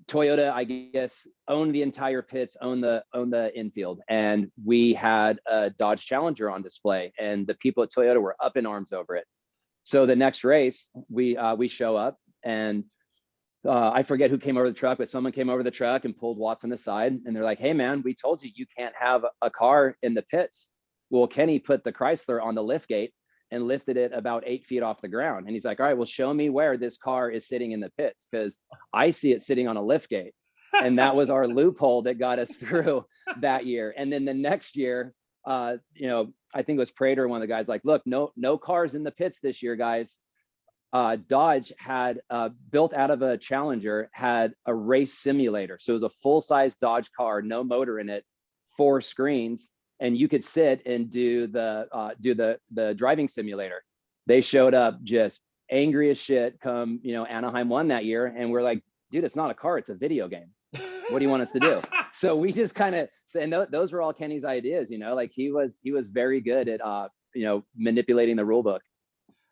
Toyota, I guess, owned the entire pits, owned the infield, and we had a Dodge Challenger on display, and the people at Toyota were up in arms over it. So the next race, we show up, and I forget who came over the truck, but someone came over the truck and pulled Watson aside, and they're like, "Hey, man, we told you can't have a car in the pits." Well, Kenny put the Chrysler on the lift gate and lifted it about 8 feet off the ground. And he's like, "All right, well, show me where this car is sitting in the pits, because I see it sitting on a lift gate." And that was our loophole that got us through that year. And then the next year, I think it was Prater, one of the guys, like, "Look, no cars in the pits this year, guys." Dodge had built out of a Challenger, had a race simulator. So it was a full-size Dodge car, no motor in it, 4 screens. and you could sit and do the driving simulator. They showed up just angry as shit come, Anaheim won that year. And we're like, dude, it's not a car, it's a video game. What do you want us to do? So we just kind of, and those were all Kenny's ideas, like he was very good at, manipulating the rule book.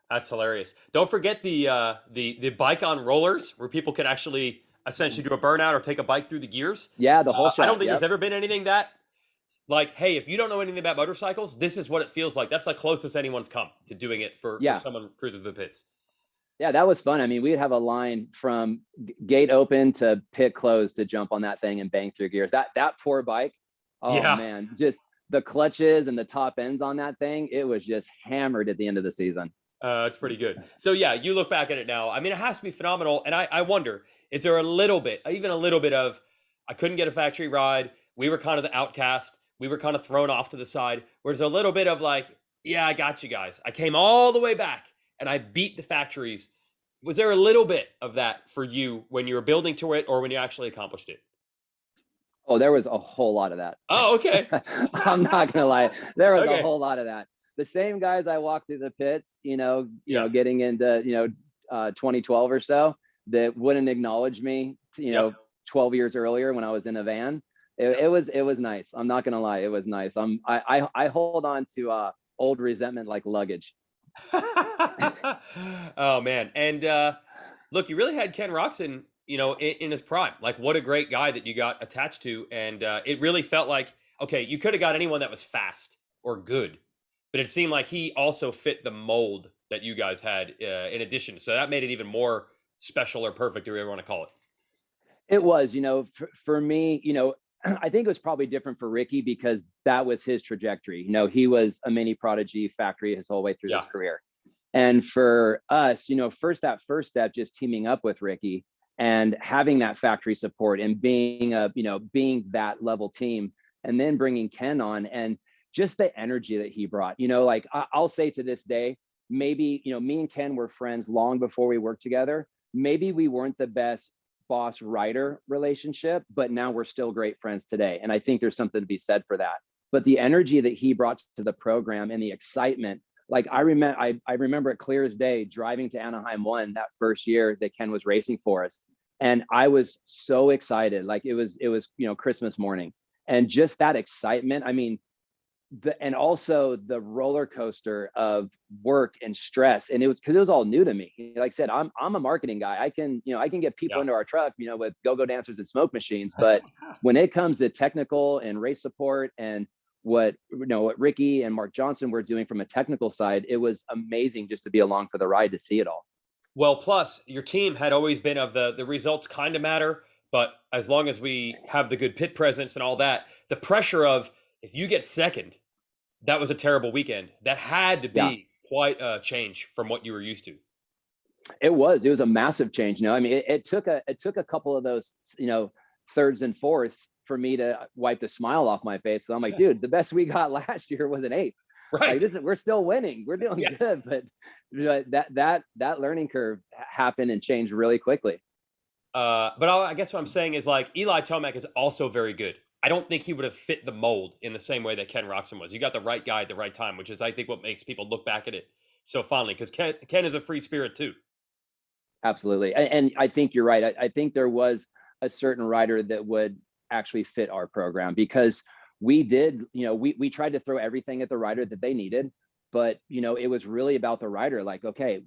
That's hilarious. Don't forget the bike on rollers where people could actually essentially do a burnout or take a bike through the gears. Yeah, the whole shot. I don't think there's ever been anything that, like, hey, if you don't know anything about motorcycles, this is what it feels like. That's the closest anyone's come to doing it for someone cruising through the pits. Yeah, that was fun. I mean, we'd have a line from gate open to pit closed to jump on that thing and bang through gears. That poor bike, man, just the clutches and the top ends on that thing, it was just hammered at the end of the season. It's pretty good. So yeah, you look back at it now. I mean, it has to be phenomenal. And I wonder, is there even a little bit of, I couldn't get a factory ride. We were kind of the outcast. We were kind of thrown off to the side. Whereas a little bit of like, yeah, I got you guys. I came all the way back and I beat the factories. Was there a little bit of that for you when you were building to it or when you actually accomplished it? Oh, there was a whole lot of that. Oh, okay. I'm not going to lie. There was a whole lot of that. The same guys I walked through the pits, getting into, 2012 or so, that wouldn't acknowledge me, 12 years earlier when I was in a van. It was nice. I'm not going to lie. It was nice. I hold on to old resentment like luggage. Oh man. And look, you really had Ken Roczen, in his prime. Like, what a great guy that you got attached to. And it really felt like, okay, you could have got anyone that was fast or good, but it seemed like he also fit the mold that you guys had in addition. So that made it even more special or perfect, or whatever you want to call it. It was, for me, I think it was probably different for Ricky because that was his trajectory. He was a mini prodigy factory his whole way through his career. And for us, that first step, just teaming up with Ricky and having that factory support and being being that level team, and then bringing Ken on and just the energy that he brought, like I'll say to this day, maybe, me and Ken were friends long before we worked together. Maybe we weren't the best boss rider relationship, but now we're still great friends today. And I think there's something to be said for that. But the energy that he brought to the program and the excitement, like I remember it clear as day, driving to Anaheim 1 that first year that Ken was racing for us. And I was so excited. Like it was, Christmas morning, and just that excitement. I mean, and also the roller coaster of work and stress. And it was because it was all new to me. Like I said, I'm a marketing guy. I can get people into our truck, with go-go dancers and smoke machines. But when it comes to technical and race support and what Ricky and Mark Johnson were doing from a technical side, it was amazing just to be along for the ride to see it all. Well, plus your team had always been of the results kind of matter, but as long as we have the good pit presence and all that, the pressure of, if you get second, that was a terrible weekend. That had to be quite a change from what you were used to. It was a massive change. I mean, it took a couple of those, thirds and fourths for me to wipe the smile off my face. So I'm like, dude, the best we got last year was an 8th. Right. Like, we're still winning. We're doing good, but that learning curve happened and changed really quickly. But I guess what I'm saying is, like, Eli Tomac is also very good. I don't think he would have fit the mold in the same way that Ken Roczen was. You got the right guy at the right time, which is, I think, what makes people look back at it so fondly, because Ken is a free spirit too. Absolutely. And I think you're right. I think there was a certain rider that would actually fit our program, because we did, we tried to throw everything at the rider that they needed, but, it was really about the rider. Like, okay,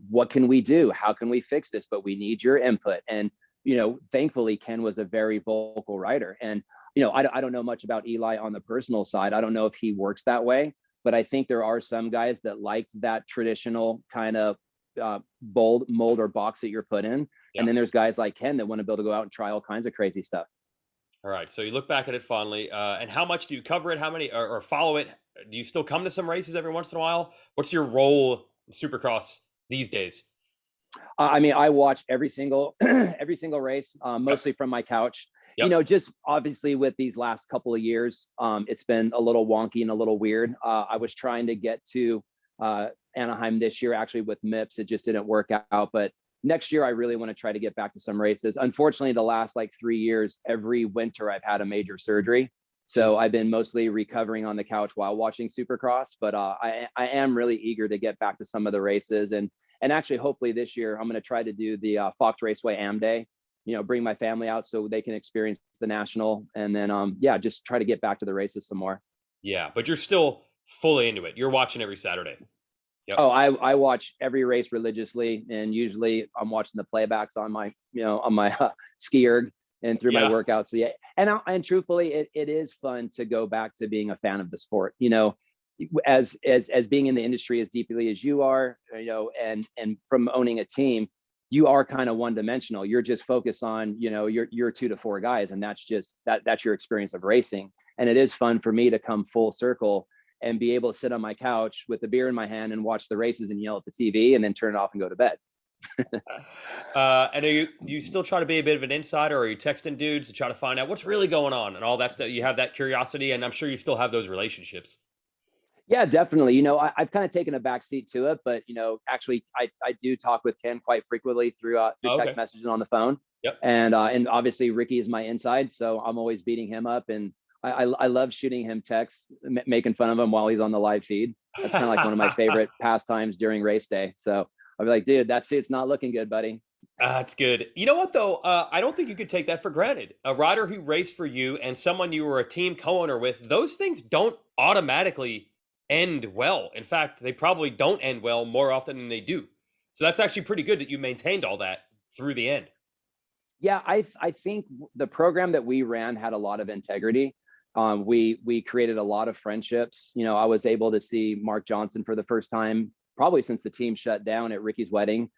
what can we do? How can we fix this? But we need your input. And, thankfully, Ken was a very vocal rider. And, I don't know much about Eli on the personal side. I don't know if he works that way, but I think there are some guys that like that traditional kind of bold mold or box that you're put in. Yeah. And then there's guys like Ken that want to be able to go out and try all kinds of crazy stuff. All right. So you look back at it fondly. And how much do you cover it? How many or follow it? Do you still come to some races every once in a while? What's your role in Supercross these days? I mean, I watch every single race, mostly from my couch. Yep. Just obviously with these last couple of years, it's been a little wonky and a little weird. I was trying to get to Anaheim this year, actually with MIPS. It just didn't work out. But next year, I really want to try to get back to some races. Unfortunately, the last 3 years, every winter, I've had a major surgery. So I've been mostly recovering on the couch while watching Supercross, but I am really eager to get back to some of the races. And actually, hopefully this year, I'm going to try to do the Fox Raceway Am Day, bring my family out so they can experience the national. And then, yeah, just try to get back to the races some more. Yeah, but you're still fully into it. You're watching every Saturday. Yep. Oh, I watch every race religiously, and usually I'm watching the playbacks on my, on my ski erg and through my workouts. So yeah, and truthfully, it is fun to go back to being a fan of the sport. As being in the industry as deeply as you are, and from owning a team, you are kind of one dimensional. You're just focused on, your 2 to 4 guys, and that's your experience of racing. And it is fun for me to come full circle and be able to sit on my couch with a beer in my hand and watch the races and yell at the TV and then turn it off and go to bed. And you still try to be a bit of an insider, or are you texting dudes to try to find out what's really going on and all that stuff? You have that curiosity, and I'm sure you still have those relationships. Yeah, definitely. I've kind of taken a backseat to it, but actually, I do talk with Ken quite frequently through text messaging on the phone. Yep. And obviously Ricky is my inside, so I'm always beating him up, and I love shooting him texts, making fun of him while he's on the live feed. That's kind of like one of my favorite pastimes during race day. So I'll be like, dude, it's not looking good, buddy. That's good. You know what, though? I don't think you could take that for granted. A rider who raced for you and someone you were a team co-owner with, those things don't automatically end well. In fact, they probably don't end well more often than they do. So that's actually pretty good that you maintained all that through the end. Yeah, I think the program that we ran had a lot of integrity. We created a lot of friendships. I was able to see Mark Johnson for the first time, probably since the team shut down, at Ricky's wedding.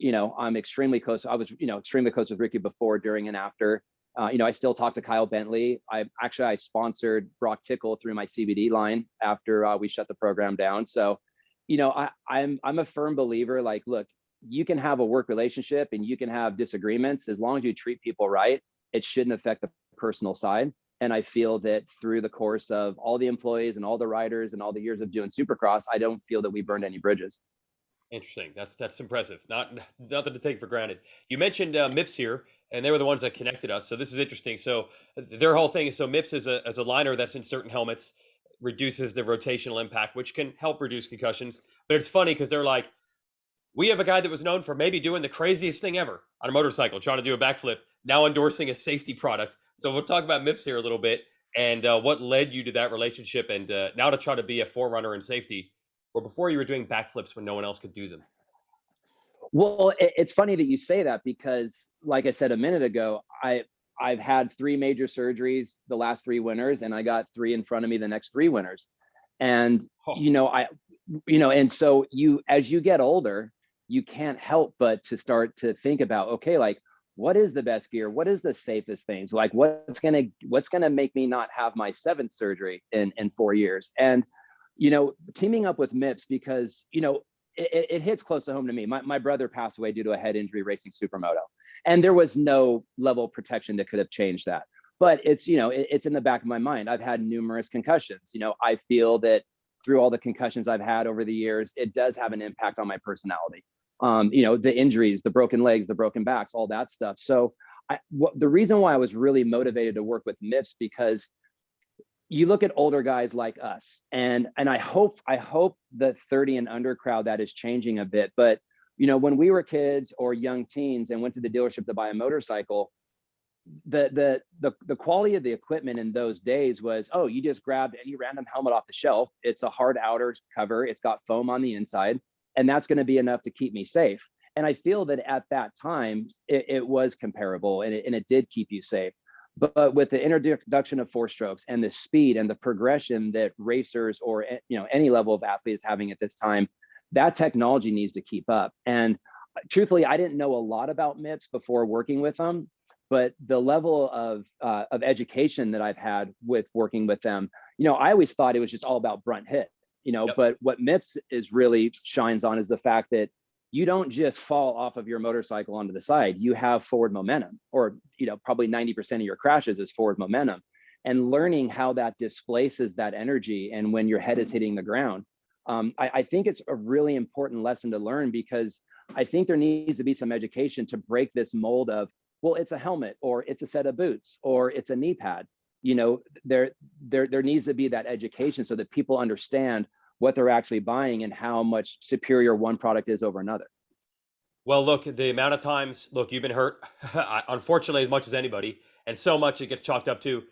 I'm extremely close. I was, extremely close with Ricky before, during, and after. I still talk to Kyle Bentley. I sponsored Brock Tickle through my CBD line after we shut the program down. So, I'm a firm believer. Like, look, you can have a work relationship and you can have disagreements as long as you treat people right. It shouldn't affect the personal side. And I feel that through the course of all the employees and all the riders and all the years of doing Supercross, I don't feel that we burned any bridges. Interesting. That's impressive. Nothing to take for granted. You mentioned MIPS here, and they were the ones that connected us. So this is interesting. So their whole thing is, so MIPS is a liner that's in certain helmets, reduces the rotational impact, which can help reduce concussions. But it's funny because they're like, we have a guy that was known for maybe doing the craziest thing ever on a motorcycle, trying to do a backflip, now endorsing a safety product. So we'll talk about MIPS here a little bit, and what led you to that relationship, and now to try to be a forerunner in safety, or before you were doing backflips when no one else could do them. Well, it's funny that you say that, because like I said a minute ago, I've had 3 major surgeries the last 3 winters, and I got 3 in front of me the next 3 winters. And, and so as you get older, you can't help but to start to think about, okay, like, what is the best gear? What is the safest things? Like, what's gonna make me not have my 7th surgery in 4 years? And, teaming up with MIPS, because, it hits close to home to me. My brother passed away due to a head injury racing supermoto, and there was no level of protection that could have changed that. But it's, it's in the back of my mind. I've had numerous concussions. I feel that through all the concussions I've had over the years, it does have an impact on my personality. The injuries, the broken legs, the broken backs, all that stuff. So the reason why I was really motivated to work with MIPS, because you look at older guys like us, and I hope the 30 and under crowd, that is changing a bit. But, when we were kids or young teens and went to the dealership to buy a motorcycle, the quality of the equipment in those days was, oh, you just grabbed any random helmet off the shelf. It's a hard outer cover. It's got foam on the inside, and that's going to be enough to keep me safe. And I feel that at that time, it was comparable, and it did keep you safe. But with the introduction of 4-strokes and the speed and the progression that racers or any level of athlete is having at this time, that technology needs to keep up. And truthfully, I didn't know a lot about MIPS before working with them, but the level of education that I've had with working with them, I always thought it was just all about brunt hit, Yep. But what MIPS is really shines on is the fact that you don't just fall off of your motorcycle onto the side. You have forward momentum, or, probably 90% of your crashes is forward momentum, and learning how that displaces that energy. And when your head is hitting the ground, I think it's a really important lesson to learn, because I think there needs to be some education to break this mold of, well, it's a helmet, or it's a set of boots, or it's a knee pad. there needs to be that education so that people understand what they're actually buying and how much superior one product is over another. Well, look, the amount of times, look, you've been hurt, unfortunately, as much as anybody, and so much it gets chalked up to,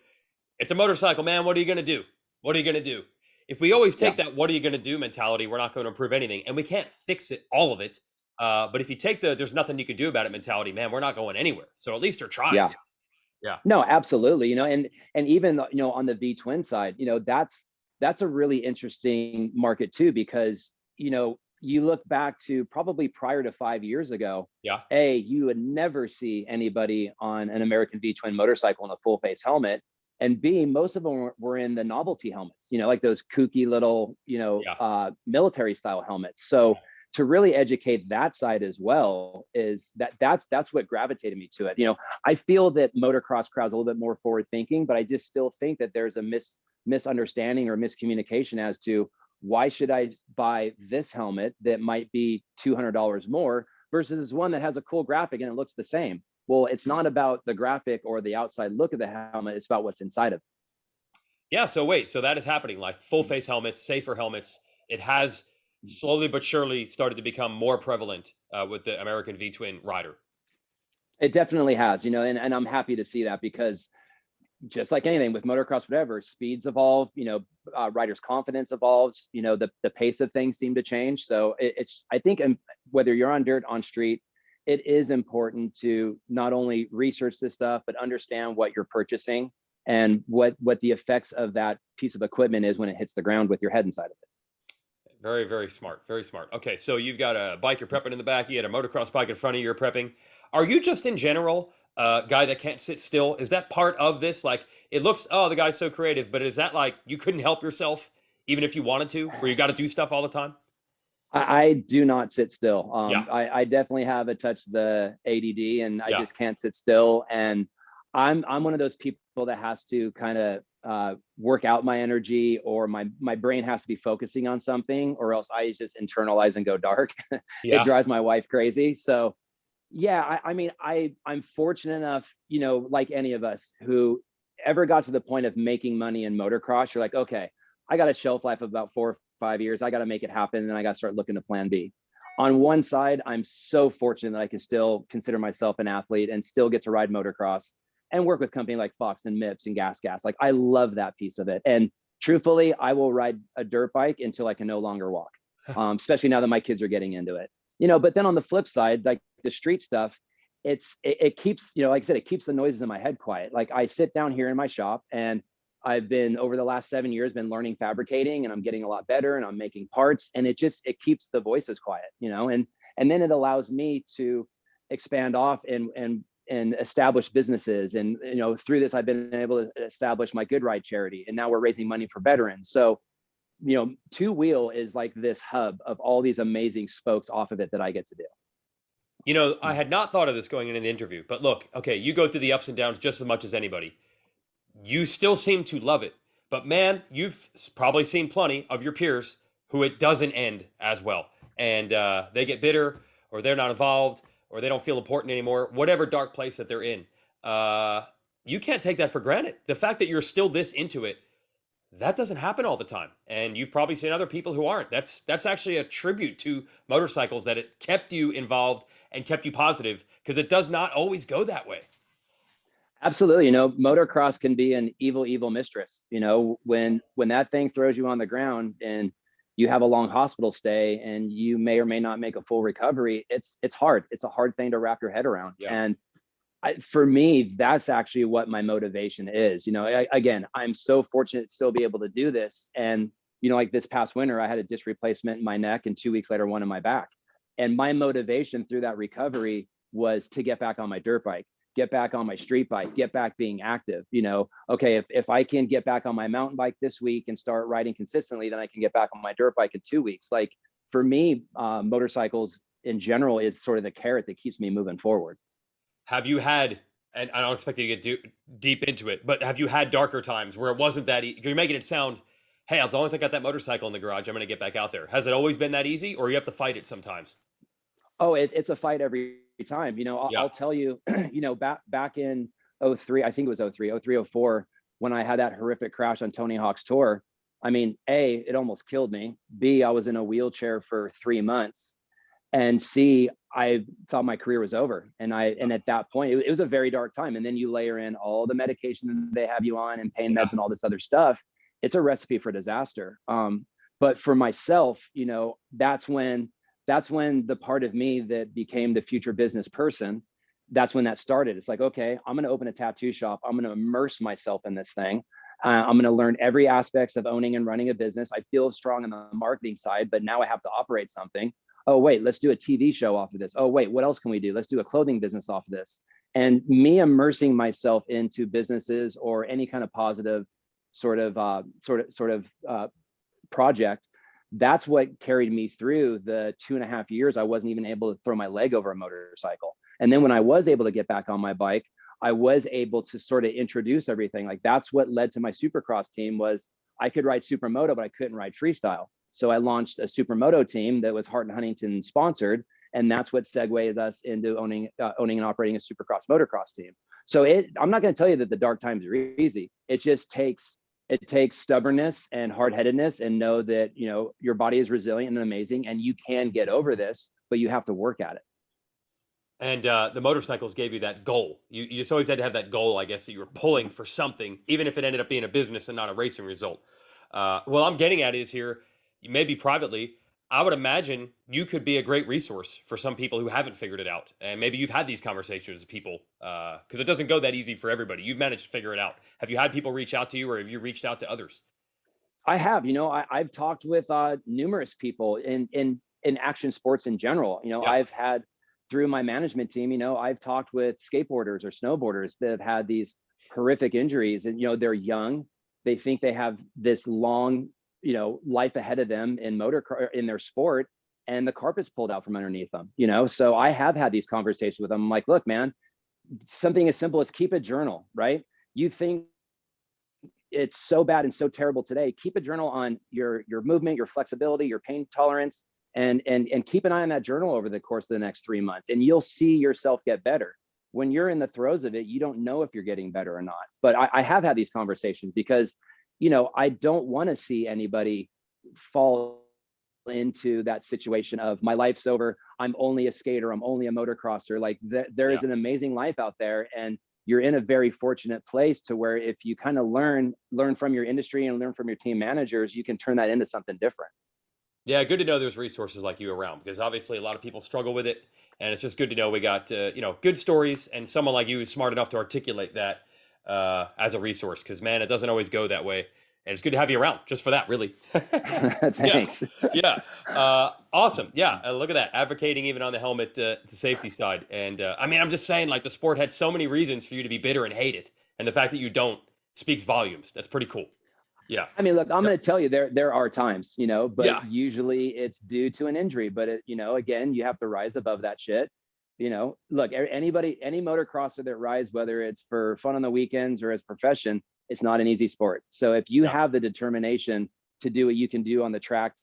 it's a motorcycle, man. What are you going to do? What are you going to do? If we always Yeah. take that "what are you going to do" mentality, we're not going to improve anything, and we can't fix it, all of it. But if you take the "there's nothing you can do about it" mentality, man, we're not going anywhere. So at least they're trying. Yeah. Yeah. No, absolutely. And even, on the V twin side, that's a really interesting market too, because, you look back to probably prior to 5 years ago, Yeah. you would never see anybody on an American V twin motorcycle in a full face helmet. And B, most of them were in the novelty helmets, like those kooky little, Yeah. military style helmets. So to really educate that side as well is that's what gravitated me to it. I feel that motocross crowd's a little bit more forward thinking, but I just still think that there's a misunderstanding or miscommunication as to why should I buy this helmet that might be $200 more versus one that has a cool graphic and it looks the same. Well, it's not about the graphic or the outside look of the helmet, it's about what's inside of it. Yeah. So wait, so that is happening, like full face helmets, safer helmets. It has slowly but surely started to become more prevalent with the American V twin rider. It definitely has, and I'm happy to see that, because just like anything with motocross, whatever, speeds evolve, riders' confidence evolves, the pace of things seem to change. So I think whether you're on dirt, on street, it is important to not only research this stuff, but understand what you're purchasing and what the effects of that piece of equipment is when it hits the ground with your head inside of it. Very, very smart. Very smart. Okay, so you've got a bike you're prepping in the back. You had a motocross bike in front of you you're prepping. Are you just in general a guy that can't sit still? Is that part of this? Like, it looks, oh, the guy's so creative, but is that like you couldn't help yourself even if you wanted to, where you got to do stuff all the time? I do not sit still. Yeah, I definitely have a touch of the ADD, and I yeah, just can't sit still. And I'm one of those people that has to kind of work out my energy, or my brain has to be focusing on something, or else I just internalize and go dark. It yeah. drives my wife crazy. So yeah, I mean, I'm fortunate enough, like any of us who ever got to the point of making money in motocross, you're like, okay, I got a shelf life of about 4 or 5 years. I got to make it happen. And then I got to start looking to plan B. On one side, I'm so fortunate that I can still consider myself an athlete and still get to ride motocross and work with company like Fox and Mips and Gas. Like, I love that piece of it. And truthfully, I will ride a dirt bike until I can no longer walk, especially now that my kids are getting into it. But then on the flip side, like the street stuff, it keeps, like I said, it keeps the noises in my head quiet. Like, I sit down here in my shop, and I've been, over the last 7 years, been learning fabricating, and I'm getting a lot better, and I'm making parts, and it keeps the voices quiet, and then it allows me to expand off and establish businesses. And, through this, I've been able to establish my Good Ride charity, and now we're raising money for veterans. So, Two Wheel is like this hub of all these amazing spokes off of it that I get to do. I had not thought of this going into the interview, but look, okay, you go through the ups and downs just as much as anybody. You still seem to love it. But man, you've probably seen plenty of your peers who it doesn't end as well. And they get bitter, or they're not involved, or they don't feel important anymore, whatever dark place that they're in. You can't take that for granted. The fact that you're still this into it, that doesn't happen all the time. And you've probably seen other people who aren't. That's actually a tribute to motorcycles, that it kept you involved and kept you positive, because it does not always go that way. Absolutely. Motocross can be an evil mistress. When that thing throws you on the ground and you have a long hospital stay and you may or may not make a full recovery, it's hard. It's a hard thing to wrap your head around. Yeah. And for me, that's actually what my motivation is. Again, I'm so fortunate to still be able to do this. And, like this past winter, I had a disc replacement in my neck, and 2 weeks later, one in my back. And my motivation through that recovery was to get back on my dirt bike, get back on my street bike, get back being active. Okay, if I can get back on my mountain bike this week and start riding consistently, then I can get back on my dirt bike in 2 weeks. Like, for me, motorcycles in general is sort of the carrot that keeps me moving forward. Have you had, and I don't expect you to get deep into it, but have you had darker times where it wasn't that easy? You're making it sound, hey, as long as I got that motorcycle in the garage, I'm going to get back out there. Has it always been that easy, or you have to fight it sometimes? Oh, it's a fight every time. Yeah. I'll tell you, back in '03, I think it was '03, '04, when I had that horrific crash on Tony Hawk's tour, I mean, A, it almost killed me. B, I was in a wheelchair for 3 months. And C, I thought my career was over. And at that point, it was a very dark time. And then you layer in all the medication that they have you on and pain meds and all this other stuff. It's a recipe for disaster. But for myself, you know, that's when the part of me that became the future business person, that's when that started. It's like, okay, I'm going to open a tattoo shop. I'm going to immerse myself in this thing. I'm going to learn every aspects of owning and running a business. I feel strong on the marketing side, but now I have to operate something. Oh, wait, let's do a TV show off of this. Oh, wait, what else can we do? Let's do a clothing business off of this. And me immersing myself into businesses or any kind of positive sort of project, that's what carried me through the 2.5 years I wasn't even able to throw my leg over a motorcycle. And then when I was able to get back on my bike, I was able to sort of introduce everything. Like that's what led to my Supercross team. Was I could ride Supermoto, but I couldn't ride freestyle. So I launched a Supermoto team that was Hart Huntington sponsored. And that's what segued us into owning and operating a Supercross motocross team. So I'm not going to tell you that the dark times are easy. It just takes stubbornness and hard-headedness, and know that, you know, your body is resilient and amazing and you can get over this, but you have to work at it. And the motorcycles gave you that goal. You just always had to have that goal, I guess, that you were pulling for something, even if it ended up being a business and not a racing result. What I'm getting at is here, maybe privately, I would imagine you could be a great resource for some people who haven't figured it out. And maybe you've had these conversations with people, because it doesn't go that easy for everybody. You've managed to figure it out. Have you had people reach out to you, or have you reached out to others? I have, you know, I've talked with numerous people in action sports in general. You know, Yeah. I've had, through my management team, you know, I've talked with skateboarders or snowboarders that have had these horrific injuries, and, you know, they're young. They think they have this long, you know, life ahead of them in in their sport, and the carpet's pulled out from underneath them, you know? So I have had these conversations with them. I'm like, look, man, something as simple as keep a journal, right? You think it's so bad and so terrible today, keep a journal on your movement, your flexibility, your pain tolerance, and keep an eye on that journal over the course of the next 3 months, and you'll see yourself get better. When you're in the throes of it, you don't know if you're getting better or not. But I have had these conversations because, you know, I don't want to see anybody fall into that situation of my life's over, I'm only a skater, I'm only a motocrosser. Like there is an amazing life out there, and you're in a very fortunate place to where if you kind of learn from your industry and learn from your team managers, you can turn that into something different. Yeah, good to know there's resources like you around, because obviously a lot of people struggle with it, and it's just good to know we got you know, good stories and someone like you who's smart enough to articulate that as a resource. Because man, it doesn't always go that way, and it's good to have you around just for that, really. Thanks. Yeah, awesome. Yeah, look at that, advocating even on the helmet, the safety side, and I mean, I'm just saying, like the sport had so many reasons for you to be bitter and hate it, and the fact that you don't speaks volumes. That's pretty cool. Yeah. I mean, look, I'm going to tell you, there are times, you know, but Yeah. usually it's due to an injury. But you know, again, you have to rise above that shit. You know, look, any motocrosser that rides, whether it's for fun on the weekends or as profession, it's not an easy sport. So if you have the determination to do what you can do on the track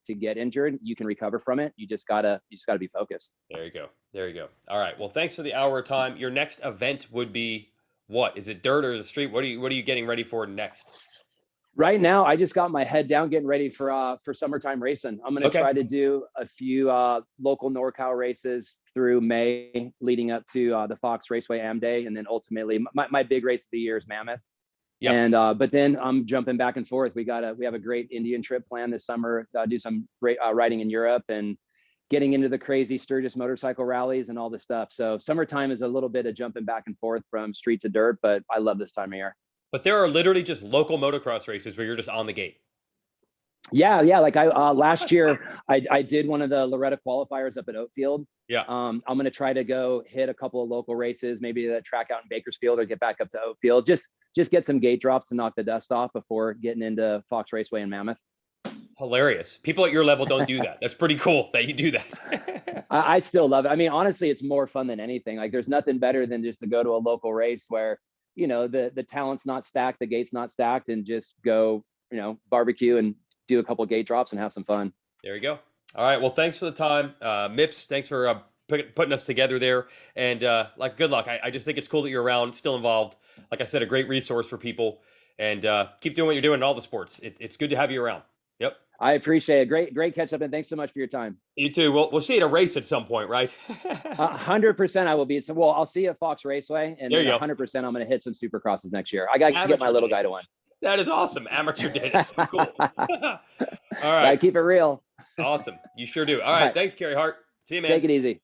to get injured, you can recover from it. You just gotta be focused. There you go. There you go. All right. Well, thanks for the hour of time. Your next event would be what? Is it dirt or the street? What are you getting ready for next? Right now, I just got my head down getting ready for summertime racing. I'm going to try to do a few local NorCal races through May, leading up to the Fox Raceway Am Day, and then ultimately my big race of the year is Mammoth. Yeah. And but then I'm jumping back and forth. We have a great Indian trip planned this summer. Do some riding in Europe and getting into the crazy Sturgis motorcycle rallies and all this stuff. So summertime is a little bit of jumping back and forth from street to dirt, but I love this time of year. But there are literally just local motocross races where you're just on the gate. Yeah. Like last year, I did one of the Loretta qualifiers up at Oatfield. Yeah. I'm going to try to go hit a couple of local races, maybe that track out in Bakersfield, or get back up to Oatfield. Just get some gate drops to knock the dust off before getting into Fox Raceway and Mammoth. Hilarious. People at your level don't do that. That's pretty cool that you do that. I still love it. I mean, honestly, it's more fun than anything. Like there's nothing better than just to go to a local race where, you know, the talent's not stacked, the gate's not stacked, and just go, you know, barbecue and do a couple of gate drops and have some fun. There you go. All right. Well, thanks for the time. Mips, thanks for putting us together there. And like, good luck. I just think it's cool that you're around, still involved. Like I said, a great resource for people. and keep doing what you're doing in all the sports. It's good to have you around. Yep. I appreciate it. Great catch up, and thanks so much for your time. You too. We'll see you at a race at some point, right? 100% I will be. So, well, I'll see you at Fox Raceway, and There then you go. 100% I'm going to hit some Supercrosses next year. I got to get my little guy to one. That is awesome. Amateur day. That's so cool. All right. I keep it real. Awesome. You sure do. All right. Thanks, Carey Hart. See you, man. Take it easy.